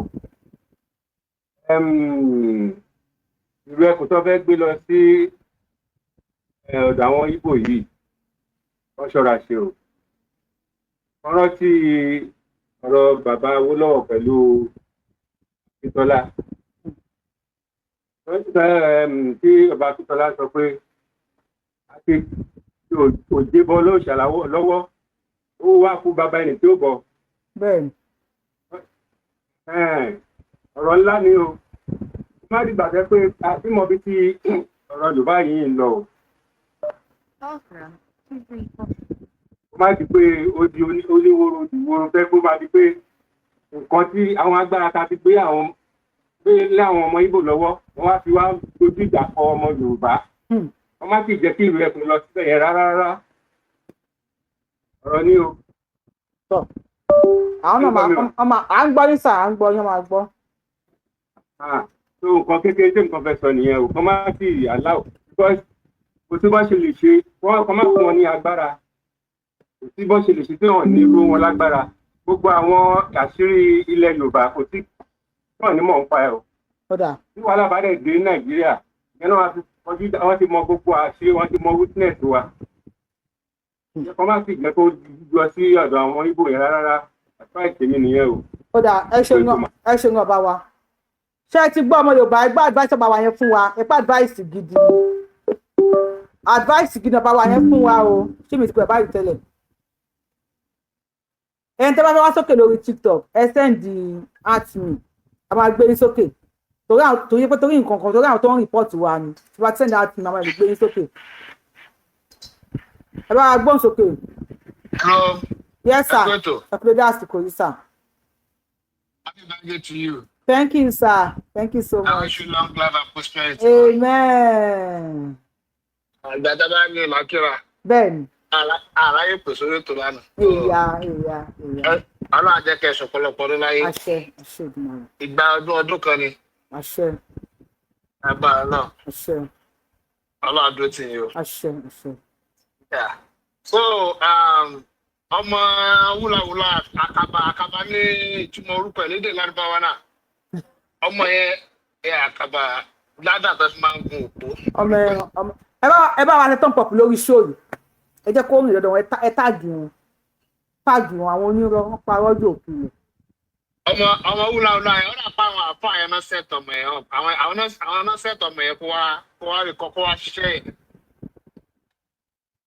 Ìlú ẹkùn tó fẹ́ gbé lọ sí ọ̀dọ̀ àwọn Ìgbò yìí wọ́n ṣọ́ra ṣe o. Wọ́n rántí ọ̀rọ̀ bàbá Awólọ́wọ̀ pẹ̀lú Akíntọ́lá. Wọ́n ti tí bàbá Akíntọ́lá sọ pé àti òjé bọ́ ló ṣàlàwọ̀ lọ́wọ́ ó wá fún bàbá ẹni tí ó bọ̀. Bẹ́ẹ̀ni. Ọ̀rọ̀ ńlá ni o. Má dìgbà jẹ́ pé àbímọ bí ti ọ̀rọ̀ Yorùbá yìí ń lọ o. Má di pé ó di oníwòrò ìwòrò fẹ́ kó má di pé nǹkan tí àwọn agbára ta ti gbé lé àwọn ọmọ Ìgbò lọ́wọ́ wọ́n wá fi wá dojú ìjà kọ ọmọ Yorùbá. Wọ́n má sì jẹ́ kí ìlú ẹkùn lọ síbẹ̀ yẹn rárá. Ọ̀rọ̀ ni o. Tọ́ àwọn ọmọ à ń gbọ́ ní sáà à ń gbọ́ yín máa gbọ́. So nǹkan kékeré tí nǹkan fẹ́ sọ nìyẹn o kàn má sì aláwọ̀ because kò sí bọ́ ṣe lè ṣe wọ́n kàn má fún wọn ní agbára kò sí bọ́ ṣe lè ṣe tí wọ́n ní irú wọn lágbára gbogbo àwọn àṣírí ilẹ̀ Yorùbá kò sí wọ́n ní mọ̀ ń pa ẹ̀ o. Tí wàhálà bá dẹ̀ dé Nàìjíríà yẹn náà wọ́n ti mọ gbogbo àṣírí wọ́n ti mọ witness wa. Kọ́ má sì jẹ́ kó jọ sí ọ̀dọ̀ àwọn Ìgbò yẹn rárá àtúwà ìtẹ̀mí nìyẹn o. Ẹ ṣeun ọba wa. Ṣé ẹ ti gbọ́ ọmọ Yorùbá ẹgbẹ́ advice ọba wa yẹn fún wa ẹgbẹ́ advice gidi ọba wa yẹn fún wa o ṣé mi ti pẹ̀ báyìí tẹ́lẹ̀. Ẹni tẹ́ bá fẹ́ wá sókè lórí TikTok ẹ sẹ́ndì at me a máa gbé yín sókè torí nǹkan kan torí àwọn tó ń rìpọ́ọ̀tì wa ni tí wọ́n ti sẹ́ndì at me a máa gbé yín sókè. Ẹ bá wa gbóhùn sókè. Hello. Yes, sir. Ẹ kúrò dé àsìkò yìí, sir. Happy birthday to you. Thank you, sir. Thank you so much. I wish you long life and prosperity. Amen. Àgbà tá a bá ní ìlàkìrà. Bẹ́ẹ̀ni. Àráyè pèsè orí ètò lánàá. Ìyá. Ọlọ́run á jẹ́ kẹ́ ẹ ṣọ̀pọ̀lọpọ̀ ọdún láyé. Àṣẹ Èdùmàrè. Ìgbà ọdún kan ni. Àṣẹ. Agbára náà. Àṣẹ. Ọlọ́run á dúró tì yín o. Àṣẹ. Yeah. So, ọmọ wúlàwúlà àkàbà ní ìtumọ̀ orúkọ ẹ̀ lédè lárúbáwá náà. Ọmọ yẹn àkàbà ládà tó fi máa ń gun òpó. ọmọ ẹran ọmọ ẹ bá wa ní tán pọ̀pù lórí ṣóòlù ẹ jẹ́ kó rìn lọ́dọ̀ wọn ẹ táàgì wọn àwọn onírọ́ wọn parọ́ jò kú rẹ̀. ọmọ wúlàwúlà yẹn wọn dàpọ̀ àwọn àfọ àyẹn náà sẹ̀tọ̀ ọmọ yẹn àwọn náà sẹ̀tọ̀ ọmọ yẹn kó wá rí kọ́ kó wá ṣiṣẹ́ yẹn.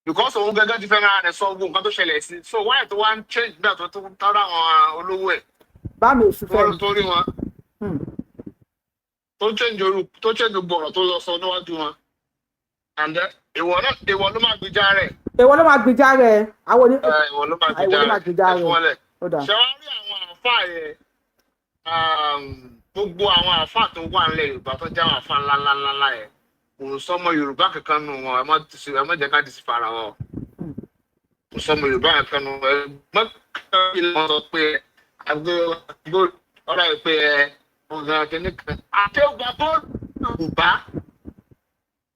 because òun gẹ́gẹ́ ti fẹ́ máa rẹ̀ sọ ogun nǹkan tó ṣẹlẹ̀ sí so wáyé tó wá ń change náà tó tọ́ra àwọn olówó ẹ̀. bá mi èṣù fẹ́ mi. tó rí wọn tó change gbọ̀rọ̀ tó lọ sọ níwájú wọn and then ìwọ ló máa gbìjà rẹ̀. èwo ló máa gbìjà rẹ̀ àwọn oní. ìwọ ló máa gbìjà rẹ̀ ṣé wàá rí àwọn àáfàá yẹn gbogbo àwọn àáfàá tó wà nílẹ̀ Yorùbá tó jẹ́ àwọn àáfàá ńláńláńlá yẹn kò sọmọ Yorùbá kankan nù wọn ẹ má jẹ́ ká dìsí fara wọn kò sọmọ Yorùbá kankan nù wọn ẹ mọ́kàn ilé wọn sọ pé àgbo ọ̀rọ̀ ẹ̀ pé ọ̀gá kìíní kan àtẹ̀wọ̀gbà bọ́ọ̀lù Yorùbá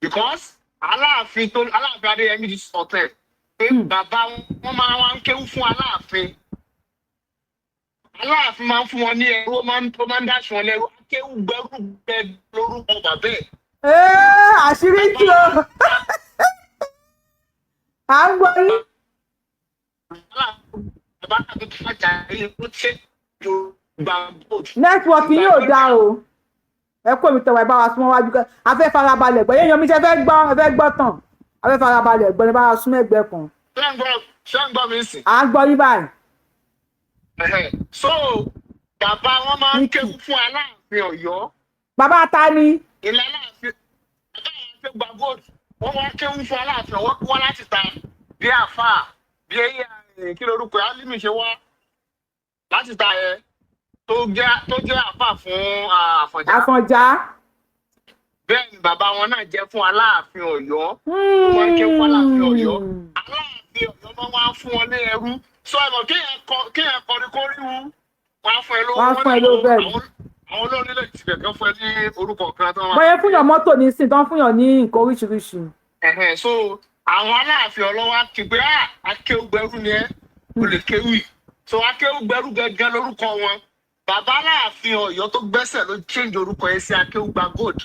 because Aláàfin Adéyẹmí ti sọ̀tẹ̀ pé bàbá wọn máa wá ń kéwú fún Aláàfin máa ń fún wọn ní ẹrú ó máa ń dáṣọ wọn lẹ́rú akéwú gbẹrú gbẹ lórúkọ bàbá ẹ̀. Àṣírí tí o à ń gbọ́ yín. nẹ́tíwọ̀kì yóò dá o ẹ kó mi tẹ̀wọ̀ ẹ bá wa súnmọ́ wájú kan a fẹ́ farabalẹ̀ gbọ́ yéèyàn mi ṣe fẹ́ gbọ́ tán a fẹ́ farabalẹ̀ gbọ́ ni bá wa súnmọ́ ẹgbẹ́ kan. ṣé ń gbọ́ mi sìn. à ń gbọ́ yín báyìí. so bàbá wọn máa ń kéwú fún Aláàfin Ọ̀yọ́. bàbá ta ni. ìlà Aláàfin bàbá yẹn fẹ́ gba gold wọ́n wá kéwú fún Aláàfin Ọ̀yọ́ wọ́n láti ta bí àfà bí eyín kí lorúkọ Álímì ṣe wá láti ta yẹn tó jẹ́ àfà fún Àfọ̀njá. bẹ́ẹ̀ ni bàbá wọn náà jẹ́ fún Aláàfin Ọ̀yọ́ wọ́n kéwú fún Aláàfin Ọ̀yọ́ Aláàfin Ọ̀yọ́ máa wá fún wọn ní ẹrú sọ ẹ̀mọ̀ kéèyàn kọrin kóríwú wọ́n á fún ẹ lówó bẹ́ẹ̀ àwọn olórin lè ti kẹ̀kẹ́ fún ẹ ní orúkọ kan tó wá. bọ́yẹ fúnyàn mọ́tò ní sìn tán fúnyàn ní nǹkan oríṣiríṣi. so àwọn Aláàfin ọlọ́wà ti pé akéwùgbẹ́rú ni ẹ o lè kéwì so akéwùgbẹ́rú gẹ́gẹ́ lórúkọ wọn bàbá Aláàfin Ọ̀yọ́ tó gbẹ́sẹ̀ ló change orúkọ yẹn sí akéwùgbà gold.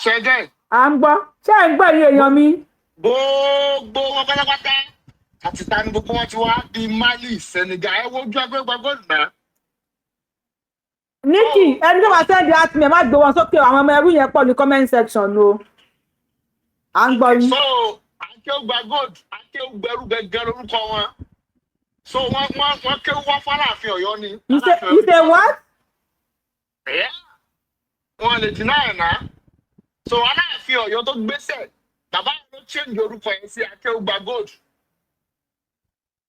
ṣẹ́gẹ́. à ń gbọ́ ṣé ẹ̀ ń gbọ́ iye èèyàn mi. gbogbo wọn pátápátá àti tani gbogbo wọn ti wá di Mali Senegal ẹ wojú agbẹ́gbà gold náà. Nikki ẹni tó bá sẹ́ndì àtìmẹ̀ má gbé wọn sókè àwọn ọmọ ẹrú yẹn pọ̀ ní comment section o. à ń gbọ́ yín. so akéwùgbà gold akéwùgbẹ́rú gẹ́gẹ́ lórúkọ wọn so wọ́n kéwú wá f'Aláàfin Ọ̀yọ́ ni. you say what? wọn lè dínà ẹ̀ náà so Aláàfin Ọ̀yọ́ tó gbéṣẹ̀ bàbá yẹn ló change orúkọ yẹn sí akéwùgbà gold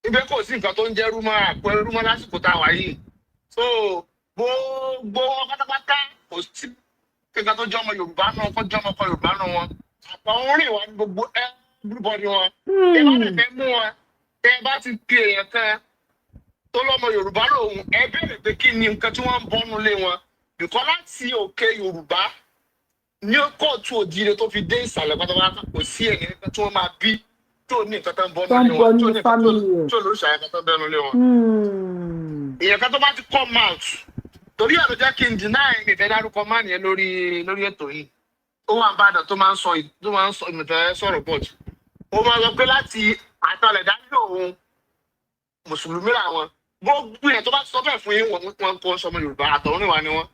ibẹ̀ kò sí nǹkan tó ń jẹ́ rúmọ́ àpò rúmọ́ lásìkò tá a wà yìí so gbogbo wọn pátápátá kò sí nǹkan tó jẹ́ ọmọ Yorùbá náà kó jẹ́ ọmọ ọkọ Yorùbá náà wọn àtàwọn rìn wá ní gbogbo everybody wọn tẹ bá lè fẹ́ mú wọn tẹ bá ti pe èèyàn kan tó lọ́mọ Yorùbá lòun ẹ bẹ̀rẹ̀ pé kí ni nǹkan tí wọ́n ń bọ́nu lé wọn bìkọ́ láti òkè Yorùbá ní kóòtù òjìire tó fi dé ìsàlẹ̀ pátápátá kò sí ẹ̀yìn nǹkan tí wọ́n máa bí tó ní nǹkan tó ń bọ́nu lé wọn tó ní nǹkan tó lóṣù àyàkà tó ń bẹ́nu lé wọn. èèyàn kan tó bá ti come out torí ẹ̀ ló jẹ́ kí n deny ìfẹ́ dárúkọ máa nìyẹn lórí ètò yìí ó wà ń bàdàn tó máa ń sọ ìmọ̀tẹ́ sọ̀rọ̀ bọ́ọ̀dù ó máa sọ pé láti àtàlẹ̀dá nílò òun mùsùlùmí làwọn gbogbo ẹ̀ tó bá sọ bẹ́ẹ̀ fún yín wọn kó sọmọ Yorùbá àtọ̀rìn wa ni wọn.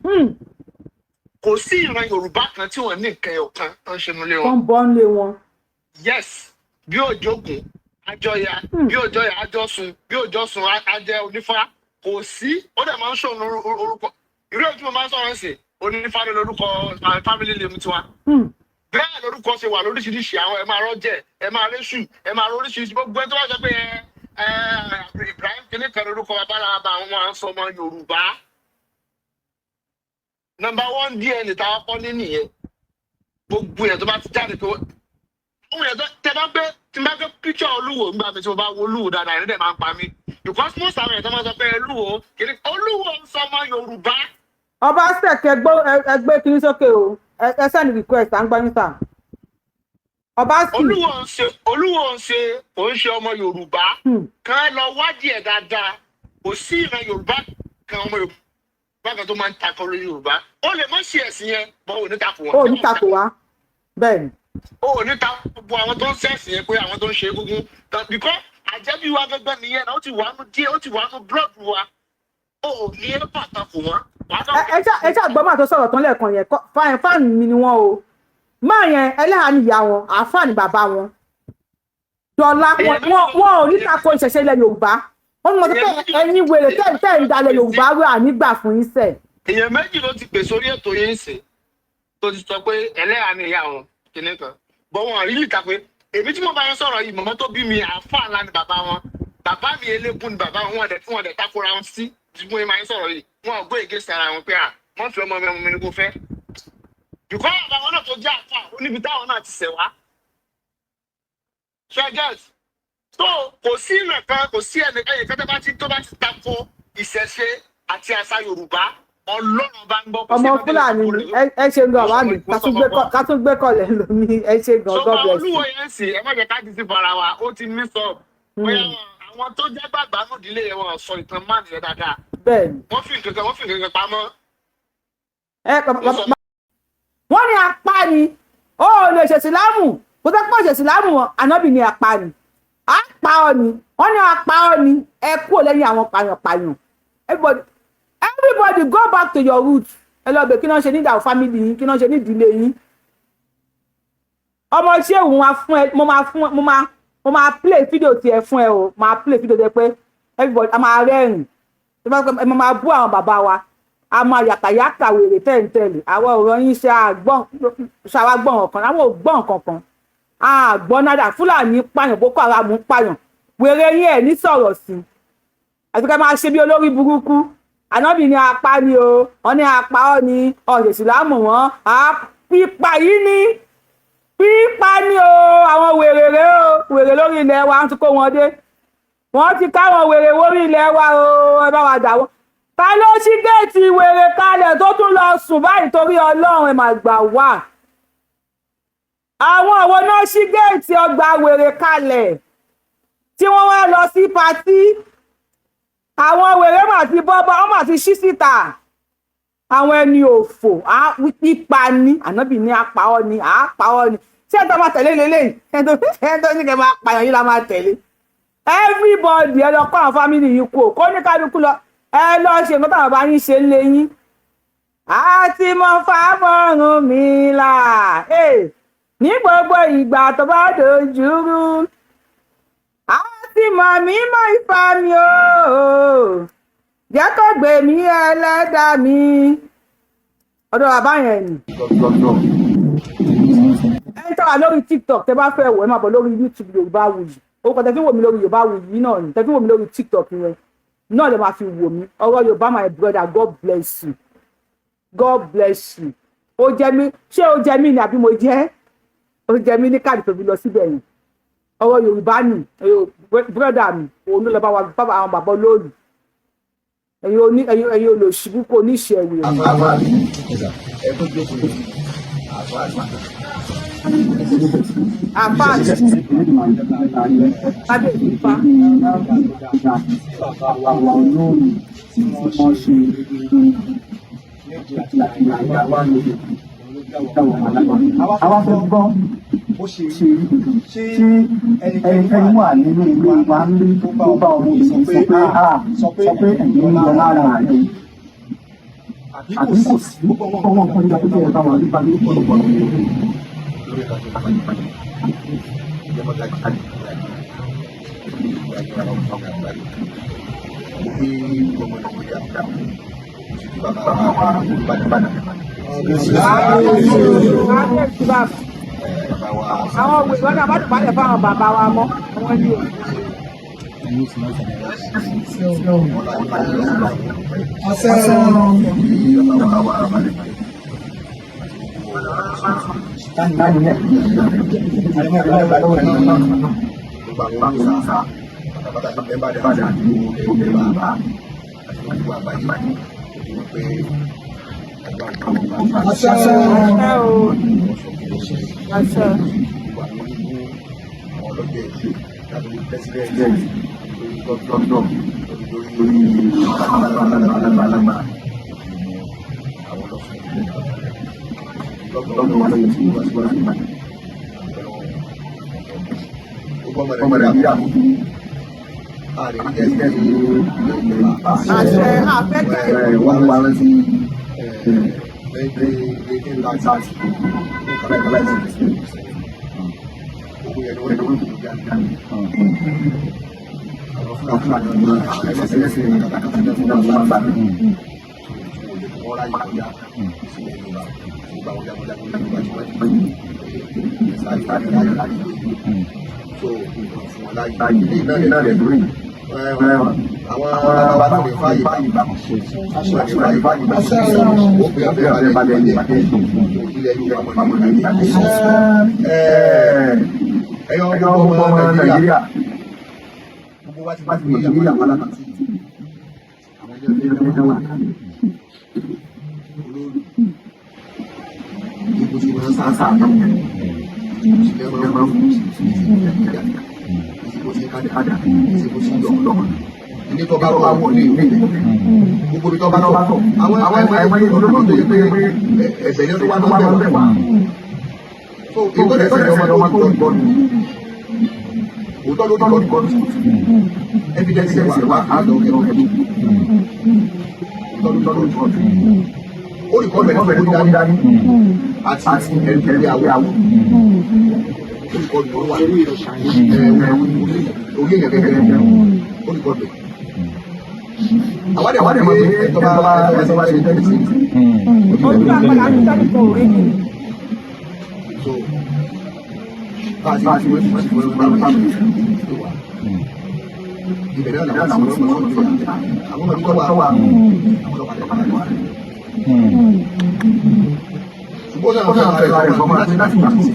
kò sí ìran Yorùbá kan tí wọ́n ní nǹkan ẹyọ kan tó ń ṣe nílé wọn. wọ́n ń bọ́ nílé wọn. yes bí òjògùn àjọyà bí òjọyà àjọsùn bí òjọsùn àjẹ onífá kò sí ó dẹ̀ máa ń ṣòro orúkọ ìrú èyí tí mo máa ń sọ̀rọ̀ sí onífá ní lórúkọ family name tiwa. bẹ́ẹ̀ lórúkọ ṣe wà lóríṣiríṣi àwọn ẹ máa rọ́jẹ̀ ẹ máa réṣù ẹ máa róríṣiríṣi gbogbo ẹ tó bá sọ pé Ibrahim kìíní kan lórúkọ babaláwa àwọn máa ń sọ ọmọ Yorùbá. number 1 DNA táwọn kọ́ ní nìyẹn gbogbo yẹn tó bá ti jáde pé ohun yẹn tẹ bá gbé tí n bá gbé píkṣọ Olúwo nígbà tí mo bá wo Olúwo dáadáa ẹni dẹ̀ máa ń pa mí because most àwọn yẹn tó máa sọ pé Olúwo kìíní Olúwo ń sọ ọmọ Yorùbá. ọba sẹ̀kẹ̀ ẹgbẹ́ kìíní sókè o ẹ send request à ń gbọ́ yín sà. ọba sì. Olúwo ń ṣe kò ń ṣe ọmọ Yorùbá kan lọ wádìí ẹ̀ dáadáa kò sí ìran Yorùbá kan ọmọ Yorùbá bákan tó máa ń takò lórí Yorùbá ó lè má ṣe ẹ̀sìn yẹn bọ́ ò ní takò wọn. ó ní takò wá bẹ́ẹ̀ ni. ó ní takò àwọn tó ń ṣẹ̀sìn yẹn pé àwọn tó ń ṣe egungun bíkọ́ àjẹbí wa gẹ́gẹ́ nìyẹn náà ó ti wà nù díẹ̀ ó ti wà nù blọọdù wa ó ní ẹ pàtàkì wọn. ẹ ṣàgbọ́n máa tó sọ̀rọ̀ tán lẹ́ẹ̀kan yẹn fáànì mi ni wọ́n o máa yẹn ẹlẹ́hàá ni ìyá wọn àáfàá bàbá wọn dọ́là wọn ò ní tako ìṣẹ̀ṣẹ̀ ilẹ̀ Yorùbá wọ́n mọ̀ pé ẹ̀yin wèrè tẹ́ ń dalẹ̀ Yorùbá rẹ̀ ànígbà fún yín sẹ̀. èèyàn méjì ló ti pè sórí ètò yẹn sè tó ti sọ pé ẹlẹ́hàá ni ìyá wọn kìnìún kan bọ́ wọn rí ìta pé èmi tí mo bá yẹn sọ̀rọ̀ yìí mọ̀mọ́ tó bí mi àáfàá ńlá ni bàbá wọn bàbá mi eléégún ni bàbá wọn wọn dẹ̀ takora wọn sí tí mo máa ń sọ̀rọ̀ yìí wọn ò gbé ègé sara wọn pé wọ́n fi ọmọ mi ni kò fẹ́ bìkọ́ àwọn náà tó jẹ́ àáfàá ó níbi táwọn náà ti ṣẹ̀ wá ṣẹ́gẹ́t tó kò sí nǹkan kò sí ẹnìkan tó bá ti tako ìṣẹ̀ṣe àti àṣà Yorùbá Ọlọ́run bá ń bọ́. ọmọ Fúlàní ẹ ṣe gan wà mí ká tún gbé kọlẹ̀ lómi ẹ ṣe gan God bless you. sọgbà Olúwo yẹn sì ẹ má jẹ́ ká ti sí fara wa ó ti ní sọ bóyá àwọn tó jẹ́ gbàgbà nù ìdílé yẹn wọn sọ ìtàn máa nìyẹn dáadáa. bẹ́ẹ̀ni wọ́n fi nǹkan pamọ́. wọ́n ní apá ni ó lè ṣe ìsìlámù kó tẹ́ pọ̀ ṣe ìsìlámù wọn ànábì ní apá ni apá ọ ni wọ́n ní apá ọ ni ẹ kúrò lẹ́yìn àwọn pààyàn everybody go back to your roots ẹ lọ bẹ kí náà ṣe ní ìdàrú family yín kí náà ṣe ní ìdílé yín ọmọ ṣé òun wá fún ẹ mo máa play fídíò tiẹ̀ fún ẹ o máa play fídíò tiẹ̀ pé everybody a máa rẹ́rìn ẹ máa bú àwọn bàbá wa a máa yàtàyàtà wèrè tẹ́ǹtẹ́lì àwọn ọ̀rọ̀ yín ṣàwágbọ̀n ọ̀kan àwọn ògbọ̀n kankan àgbọ̀n náírà Fúlàní pààyàn Boko Haram pààyàn wèrè yín ẹ̀ ní sọ̀rọ̀ sí àti ká máa ṣe bí olórí burúkú ànábì ní apá ni o wọn ní apá ọ ni ọ̀sẹ̀ ìsìlámù wọn pípa yìí ní pípa ni o àwọn wèrè rẹ o wèrè lórí ilẹ̀ wa ń tún kó wọn dé wọ́n ti káwọn wèrè wórí ilẹ̀ wa o ẹ bá wa dà wọ́n ta ló ṣí géètì wèrè kalẹ̀ tó tún lọ sùn báyìí torí Ọlọ́run ẹ máa gbà wá àwọn àwọn náà ṣí géètì ọgbà wèrè kalẹ̀ tí wọ́n wá lọ sí patí àwọn wèrè mà ti bọ́bọ́ wọ́n mà ti ṣí síta àwọn ẹni òfò pípa ní ànábì ní apá ọ ni ṣé ẹ tó máa tẹ̀lé lélẹ́yìn ẹ tó ní kẹ́ máa pààyàn yìí la máa tẹ̀lé everybody ẹ lọ kọ́ àwọn family yìí kú kó ní kálukú lọ ẹ lọ ṣe nǹkan táwọn bá yín ṣe ń lé yín àti mo fàmọ́rùn mi là ní gbogbo ìgbà tó bá dojú rú àti mọ̀ mí mọ́ ifá mi o jẹ́ kó gbé mi ẹlẹ́dà mi ọ̀dọ̀ bàbá yẹn ni. ẹni tó wà lórí TikTok tẹ bá fẹ́ wọ̀ ẹ máa bọ̀ lórí YouTube Yorùbáwùyí orúkọ tẹ fi wò mí lórí Yorùbáwùyí náà ni tẹ fi wò mí lórí TikTok yẹn náà lè máa fi wò mí ọ̀rọ̀ Yorùbá my brother God bless you God bless you ó jẹ mí ṣé ó jẹ mí ni àbí mo jẹ ó jẹ mí ní káàdì tó fi lọ síbẹ̀ yẹn ọ̀rọ̀ Yorùbá ni brother mi òun ló lọ bá wa bá àwọn bàbá Oloolu ẹ̀yin olóṣìbù kò ní ìṣe ẹ̀wì rẹ̀. àfáàjì adé ìfipá. àwa fẹ́ gbọ́ ṣé ẹnikẹ́ni wà nínú ìlú wa ń rí tó bá ọmọ yìí sọ pé ẹ̀yin ń lọ lára rẹ̀ àbí kò sí ọmọ nǹkan nígbà tó jẹ́ ẹ̀ka wà nípa ní ọ̀pọ̀lọpọ̀ àwọn òwe wọn náà bá dùn balẹ̀ fáwọn bàbá wa mọ́ àwọn ní o. lọ́dọ̀ wa lọ́yẹ̀ tí wọ́n ti wọ́n láti báyìí. Ọmọ Nàìjíríà mú àṣẹ àfẹ́kẹ́ wọ́n wá rántí ẹgbẹ́ láti kàlẹ́ ìsìn owó yẹn lọ́wọ́ ìdánwò tó jáde jáde. Àwọn fúlàní ọmọ ẹlẹ́sẹ̀ kàtàkàtà tó dáná láǹfà ní wọ́n ráyè kọjá sílẹ̀ Yorùbá nígbà wọ́n jáde jáde nígbà tí wọ́n ti pẹ́ yìí láti láti láti láti so fún wọn láyé ní náà lè dúró yìí. Àwọn bàbá tó lè fáyì bá wọ́n lè fáyì bá ó pè é bẹ́ẹ̀ balẹ̀ ilé ilẹ̀ Yorùbá mọ̀ ní ẹ̀yọ́ ọmọ Nàìjíríà gbogbo wa ti bá ti gbé ìyàwó yàwó alákàtì àwọn ilé ẹgbẹ́ wà Oloolu gbogbo tí wọ́n sá sá ìṣẹ̀lẹ̀ máa ń fún ìṣẹ̀lẹ̀ tí kádà ìṣẹ̀lẹ̀ tí lọ́kọ̀lọ́kọ̀ ilé tó bá wà wọ̀ ní ìlú gbogbo ibi tó bá tọ̀ àwọn ẹgbẹ́ olóòtú tó yẹ pé ẹ̀sẹ̀ yẹn tó wá bẹ̀ wá so ìgbọ́dọ̀ ẹ̀sẹ̀ ọmọdé tó ń bọ̀ nù òótọ́ ló tọ́ lórí kọ́ọ̀tù evidence wà á lọ kẹ́rọ kẹ́rọ òótọ́ ló tọ́ lórí kọ́ọ̀tù ó rí kọ́ọ̀tù ẹ̀ ní orí dání àti ẹ̀rí àwọ̀ ó rí kọ́ọ̀tù ó wà orí èèyàn kékeré ó rí kọ́ọ̀tù àwọn ẹ̀wọ̀n pé ẹ̀tọ́ bá ṣe tẹ́lẹ̀ sí ojú àpàlà ń tẹ́lẹ̀ kọ́ òwe ni. so bá a ṣe wọ́n ti wọ́n bá wọn ìbẹ̀rẹ̀ ọ̀nà àwọn ọmọ àwọn ọmọ tó wà àwọn ọlọ́pàá tẹ̀ padà wà. ṣùgbọ́n náà fẹ́ràn rẹ̀ fọmọ láti láti wà sí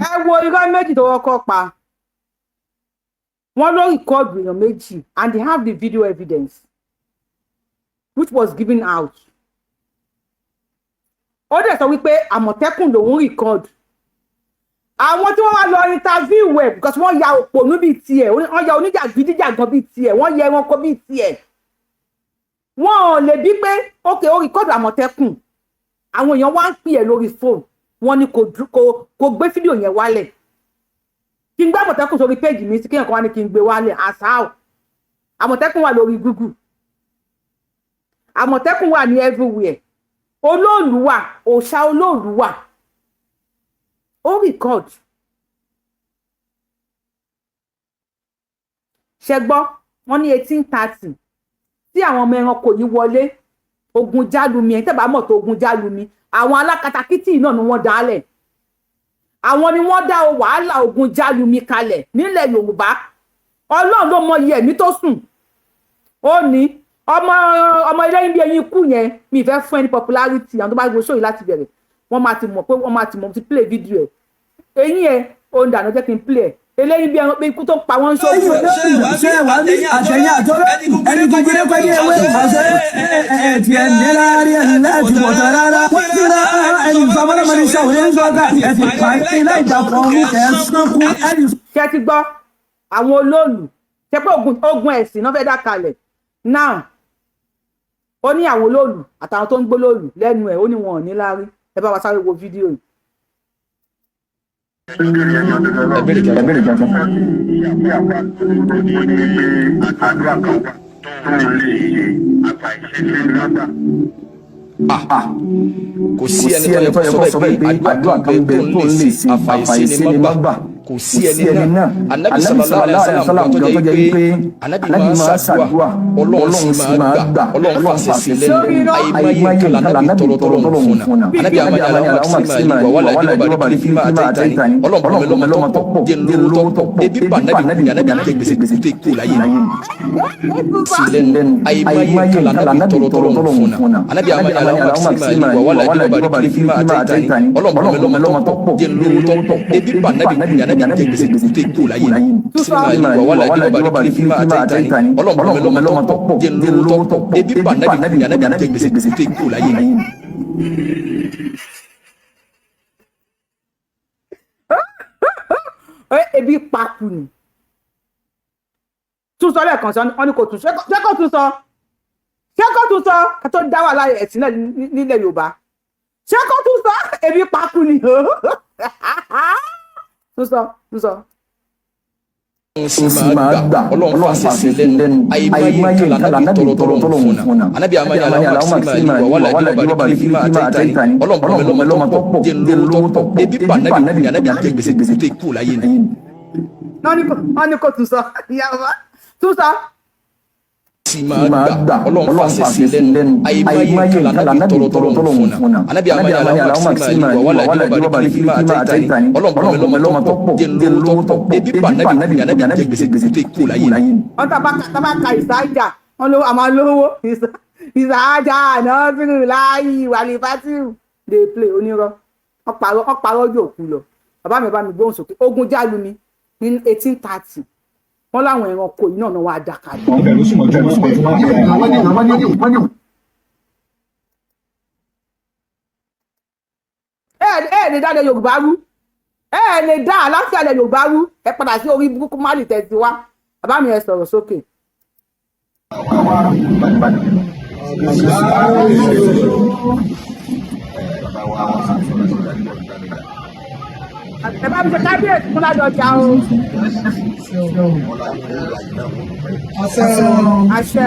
ẹ wo irọ́ méjì tó kọ́kọ́ pa wọ́n ló rìkọ́ọ̀dù èèyàn méjì and they have the video evidence which was given out. Ó dẹ̀ sọ wípé Àmọ̀tẹ́kùn lòún rìkọ́ọ̀dù àwọn tí wọ́n wá lọ interview ẹ̀ because wọ́n ya òpònú bíi tiẹ̀ wọ́n ya oníjàgídíjàgan bíi tiẹ̀ wọ́n ya ẹranko bíi tiẹ̀ wọ́n ò lè bí pé ókè ó rìkọ́ọ̀dù Àmọ̀tẹ́kùn àwọn èèyàn wá ń pè ẹ́ lórí fóònù wọ́n ní kò gbé fídíò yẹn wálẹ̀ kí n gbé Àmọ̀tẹ́kùn sórí péjì mi sí kéèyàn kan wá ní kí n gbé wálẹ̀ àṣàò Àmọ̀tẹ́kùn wà lórí Google Àmọ̀tẹ́kùn wà ní everywhere Oloolu wà òòṣà Oloolu wà ó record ṣẹgbọ́ wọ́n ní 1830 tí àwọn ọmọ ẹranko yìí wọlé ogun jálumi ẹ̀ tẹ́bà mọ̀ tó ogun jálumi àwọn alákatakítí náà ni wọ́n dálẹ̀ àwọn ni wọ́n dá wàhálà ogun jálumi kalẹ̀ nílẹ̀ Yorùbá Ọlọ́run ló mọ iye ẹ̀mí tó sùn ó ní ọmọ ilé ibi ẹyin kú yẹn mi fẹ́ fún ẹni popularity àwọn tó bá gbé sóyè láti bẹ̀rẹ̀ wọ́n máa ti mọ̀ pé wọ́n máa ti mọ̀ ti play video ẹ̀ eyín ẹ̀ ó ń dànù jẹ́ kí n play ẹ̀ eléyìí bí ẹran pé ikú tó pa wọ́n ń ṣòwò. ṣé wàá ní àtẹ̀yìn àtọ́lọ́ ẹni kékeré pé ní ewé ìfàṣẹ ẹ̀ẹ́dì ẹ̀ níláàrí ẹ̀ láti bọ̀tà rárá wọ́n ti rà ẹni ìfamọ́lọ́mọdé ṣàwòrán ń gbọ́dá ẹ̀sì pàṣẹ ilé ìjàpọ̀ ọ̀hún ẹ̀sán kú ẹni. ṣé ti gbọ́ àwọn Olóòlù ṣe pé ogun ẹ̀sìn náà fẹ́ dá kalẹ̀ now ó ní àwọn Olóòlù àtàwọn tó ń gbó Olóòlù lẹ́nu ẹ̀ ó ní wọn ò ní láárí ẹ bá wa sáré wo fídíò yìí. ẹgbẹ́rẹ́ jẹjẹrẹ. àdúrà kan wà tó ń lè àgbà ìṣẹ́fẹ́ lágbà. kò sí ẹni tó yẹ kó sọ bẹ́ẹ̀ pé àdúrà kan bẹ tó ń lè ṣe àfàìsí ni má gbà kò sí ẹni náà Ànábì sallallahu alaihi wasallam tó jẹ́ pé Ànábì máa ṣàdúrà Ọlọ́run sì máa gbà Ọlọ́run fàṣẹ sí lẹ́nu àìmọye kan l'Ànábì tọrọ fún náà Ànábì àwọn aláwọ̀ màsímà yìí wà wàhálà ìjọba bàbá fíìmà àtẹ̀yìntàn Ọlọ́run mi lọ́mọ tó pọ̀ jẹ́ lówó tó pọ̀ ebi pa Ànábì ní Ànábì jẹ́ gbèsè tó kú láyé sí lẹ́nu àìmọye kan l'Ànábì tọrọ fún náà Ànábì àwọn aláwọ̀ màsímà yìí wà wàhálà ìjọba bàbá fíìmà àtẹ̀yìntàn Ọlọ́run mi lọ́mọ tó pọ̀ jẹ́ lówó tó pọ̀ ebi pa Ànábì ní Ànábì jẹ́ gbèsè tó kú láyé sinima yìí wà wàhálà ìjọba bàbá fíìmà àtẹ̀yìntàn Ọlọ́run mi lọ́mọ tó pọ̀ jẹ́ lówó tó pọ̀ ebi pa Ànábì ní Ànábì jẹ́ gbèsè tó kú láyé. ebi paku ni tún sọ lẹ́ẹ̀kan sọ wọn ni kò tún ṣé kò tún sọ ṣé kó tún sọ ká tó dá wà láyé ẹ̀sìn náà nílẹ̀ Yorùbá ṣé kó tún sọ ebi pakú ni o tún sọ. sì máa gbà ọlọ́run fàṣẹ sí lẹ́nu àìmáyé ìkàlà nábì tọrọ fún náà anábì amáyé aláwọ̀ sí máa ní wàhálà ìjọba bá kí máa tẹ́ta ní ọlọ́run lọ́mọ tó pọ̀ jẹ́ lówó tó pọ̀ ebi pa nábì jẹ́ gbèsè tó kú láyé ni. wọ́n ní kò tún sọ ìyàwó tún sọ. sì máa gbà ọlọ́run fàṣẹ sí lẹ́nu àìmáyé ìkàlà nábì tọrọ fún náà anábì amáyé aláwọ̀ sí máa ní wàhálà ìjọba bá kí máa tẹ́ta ní ọlọ́run lọ́mọ tó pọ̀ jẹ́ lówó tó pọ̀ ebi pa nábì jẹ́ gbèsè tó kú láyé ni. wọ́n tàbá ka ìsájà wọ́n ló àmọ́ lówó ìsájà náà fíìrì láàyè wàlẹ̀ fásitì dey play onírọ́ wọ́n parọ́ yóò kú lọ bàbá mi bá mi gbóhùn sókè ogun jálu mi ní 1830 wọ́n láwọn ẹranko yìí náà wá dáka lọ. ẹ lè dá ilẹ̀ Yorùbá rú ẹ lè dá àlàáfíà ilẹ̀ Yorùbá rú ẹ padà sí orí burúkú má lè tẹ̀sí wá bàbá mi ẹ sọ̀rọ̀ sókè. ẹ bá mi ṣe kábíyèsí fún ládọjà o. àṣẹ.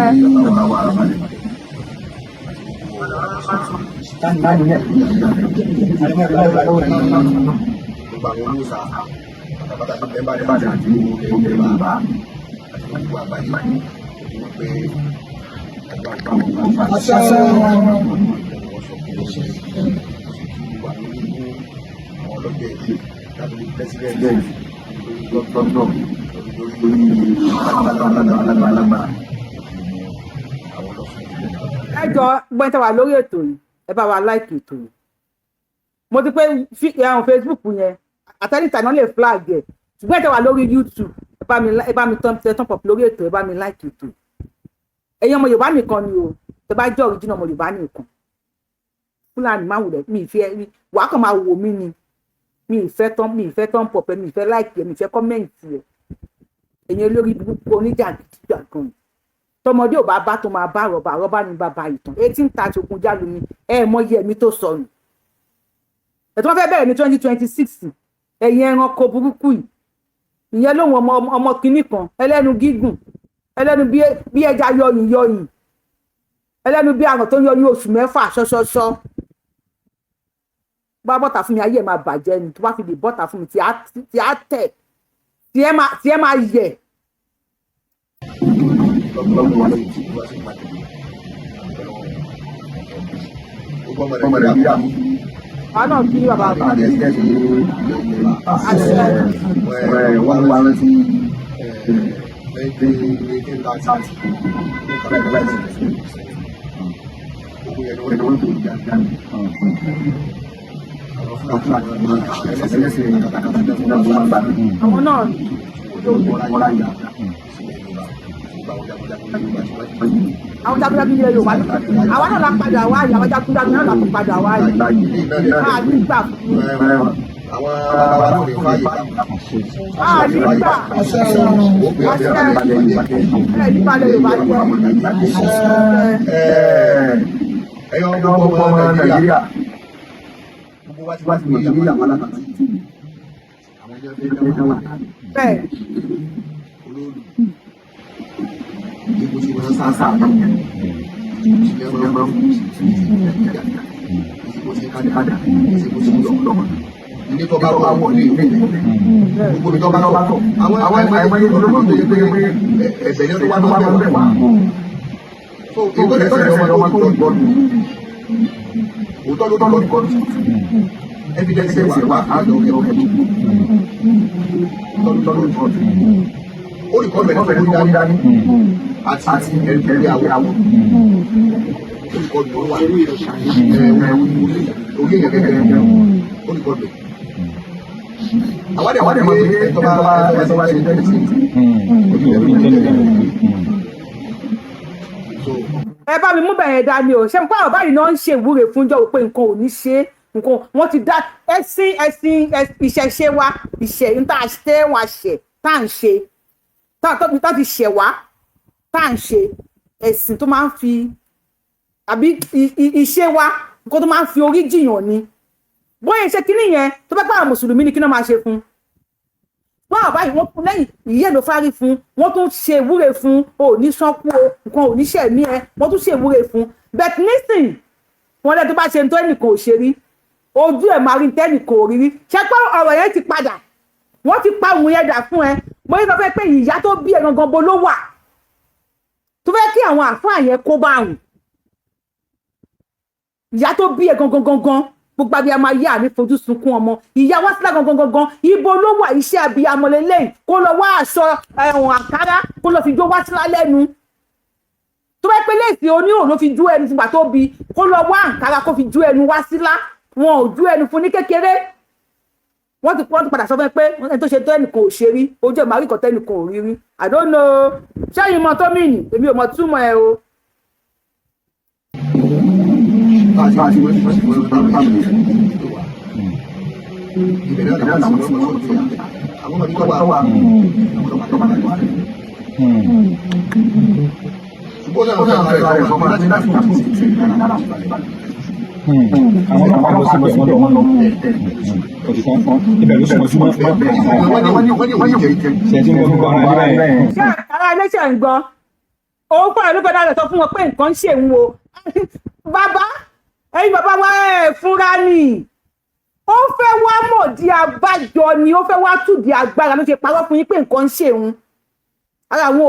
Ẹ jọ gbọ́n tẹ́ wà lórí ètò yìí ẹ bá wa láìkì ètò yìí mo ti pé àwọn Facebook yẹn àtẹnìtà náà lè flag ẹ ṣùgbọ́n tẹ́ wà lórí YouTube ẹ bá mi tán pọ̀ lórí ètò ẹ bá mi láìkì ètò yìí ẹ̀yin ọmọ Yorùbá nìkan ni o tẹ́ bá jẹ́ original ọmọ Yorùbá nìkan Fúlàní máa wù rẹ̀ mi ìfẹ́ wàá kàn máa wò mí ni mi ìfẹ́ tán pọ̀ pẹ́ mi ìfẹ́ láìkì ẹ mi ìfẹ́ kọ́mẹ́ǹtì ẹ ẹ̀yin olórí burúkú oníjàgídíjàgan tọmọdé ò bá tó máa bá rọba ní bàbá ìtàn 1830 ogun jálu ni mọyì ẹ̀mí tó sọnù ẹ̀ tí wọ́n fẹ́ bẹ̀rẹ̀ ní 2026 ẹ̀yin ẹranko burúkú yìí ìyẹn lóhun ọmọ kìíní kan ẹlẹ́nu gígùn ẹlẹ́nu bí ẹja yọyìn ẹlẹ́nu bí àrùn tó ń yọ ní oṣù mẹ́fà ṣọṣọṣọ bá bọ́tà fún mi ayé ẹ̀ máa bàjẹ́ ni tó bá fi lè bọ́tà fún mi tí á tẹ̀ tí ẹ máa yẹ̀. Ana kí bàbá bá àwọn náà àwọn jagunjagun ilẹ̀ Yorùbá àwa náà la padà wá yìí àwọn jagunjagun náà la padà wá yìí àdìgbà àdìgbà nípa ilẹ̀ Yorùbá ẹ̀yọ́ gbogbo ọmọ Nàìjíríà gbogbo wa ti wá sí Nàìjíríà wọn lápá bẹ́ẹ̀. Ní tó bá wà wọ̀ ní ìlú gbogbo mi tó bá tọ̀ àwọn ẹgbẹ́ yẹn ló ń gbé ẹ̀sẹ̀ yẹn tó wá bẹ̀ wá. Ètò ìfẹ́ ọmọ tó ń gbọ́ nù. Òótọ́ ló tọ́ lórí kọ́ọ̀tù. Evidence wà àjọ ọ̀kẹ́ òótọ́ ló lórí kọ́ọ̀tù. Ó rí kọ́ọ̀tù ẹ̀ tó ń dání àti ẹ̀rí àwọ̀. Ó rí kọ́ọ̀tù tó wà orí èèyàn kékeré ó rí kọ́ọ̀tù. Àwọn àdè máa gbé ẹ̀tọ́ bá ṣe tẹ́lẹ̀ sí. Ẹ bá mi mú bẹ̀rẹ̀ dání o ṣé n pa àwọn báyìí náà ń ṣe ìwúre fúnjọ́ pé nǹkan ò ní ṣe nǹkan wọ́n ti dá ẹ̀sìn ìṣẹ̀ṣe wa ìṣẹ̀ tá a ṣe wá ṣẹ̀ tá à ń ṣe tá ti ṣẹ̀ wá tá à ń ṣe ẹ̀sìn tó máa ń fi àbí ìṣe wa nǹkan tó máa ń fi orí jìyàn ni bóyá ṣe kíní yẹn tó bá pàrọ̀ mùsùlùmí ni kí náà máa ṣe fún wọn àbáyé wọn fún lẹ́yìn ìyẹ́ ló fárí fún wọn tún ṣe ìwúre fún òní sánpó nǹkan òní ṣẹ̀mí ẹ wọn tún ṣe ìwúre fún but nísìn wọn lẹ́yìn tó bá ṣe ń tó ẹnìkan ò ṣe rí ojú ẹ̀ máa rí tẹ́nìkan ò rí rí ṣe pé ọ̀rọ̀ yẹn ti padà wọ́n ti pa òun yẹn dà fún ẹ mo ní sọ fẹ́ pé ìyá tó bí ẹ gangan bo ló wà tó fẹ́ kí àwọn àfáà yẹn kó bá àrùn ìyá tó bí ẹ gangan gbogbo abiyamọ ayé àní fojú sunkún ọmọ ìyá wá sílá gangan ibo ló wà iṣẹ́ abiyamọ lélẹ́yìn kó lọ wá aṣọ ẹ̀wọ̀n àkàrà kó lọ fi jó wá sílá lẹ́nu tó bá pẹ́ lẹ́sìn oníhò ló fi jú ẹnu fúngbà tó bi kó lọ wá àǹkárá kó fi jú ẹnu wá sílá wọn ò jú ẹnu fún ní kékeré wọ́n ti padà sọ fún ẹ pé ẹni tó ṣe tó ẹnìkan ò ṣe rí ojú ẹ̀ máa rí ìkọ̀tẹ́ ẹnìkan ò rí rí I don't know ṣẹ́yìn mọ tó mìíní èmi ò mọ túmọ̀ ẹ o. Ṣé ara ẹlẹ́ṣẹ̀ ń gbọ́ òun fún àìlú fẹ́dá rẹ̀ sọ fún wọn pé nǹkan ń ṣe ń wo bàbá ẹ̀yin bàbá wa ẹ̀ fúnra ni ó fẹ́ wá mọ̀ di abájọ ni ó fẹ́ wá tù di agbára ló ṣe parọ́ fún yín pé nǹkan ń ṣe ń ara àwọn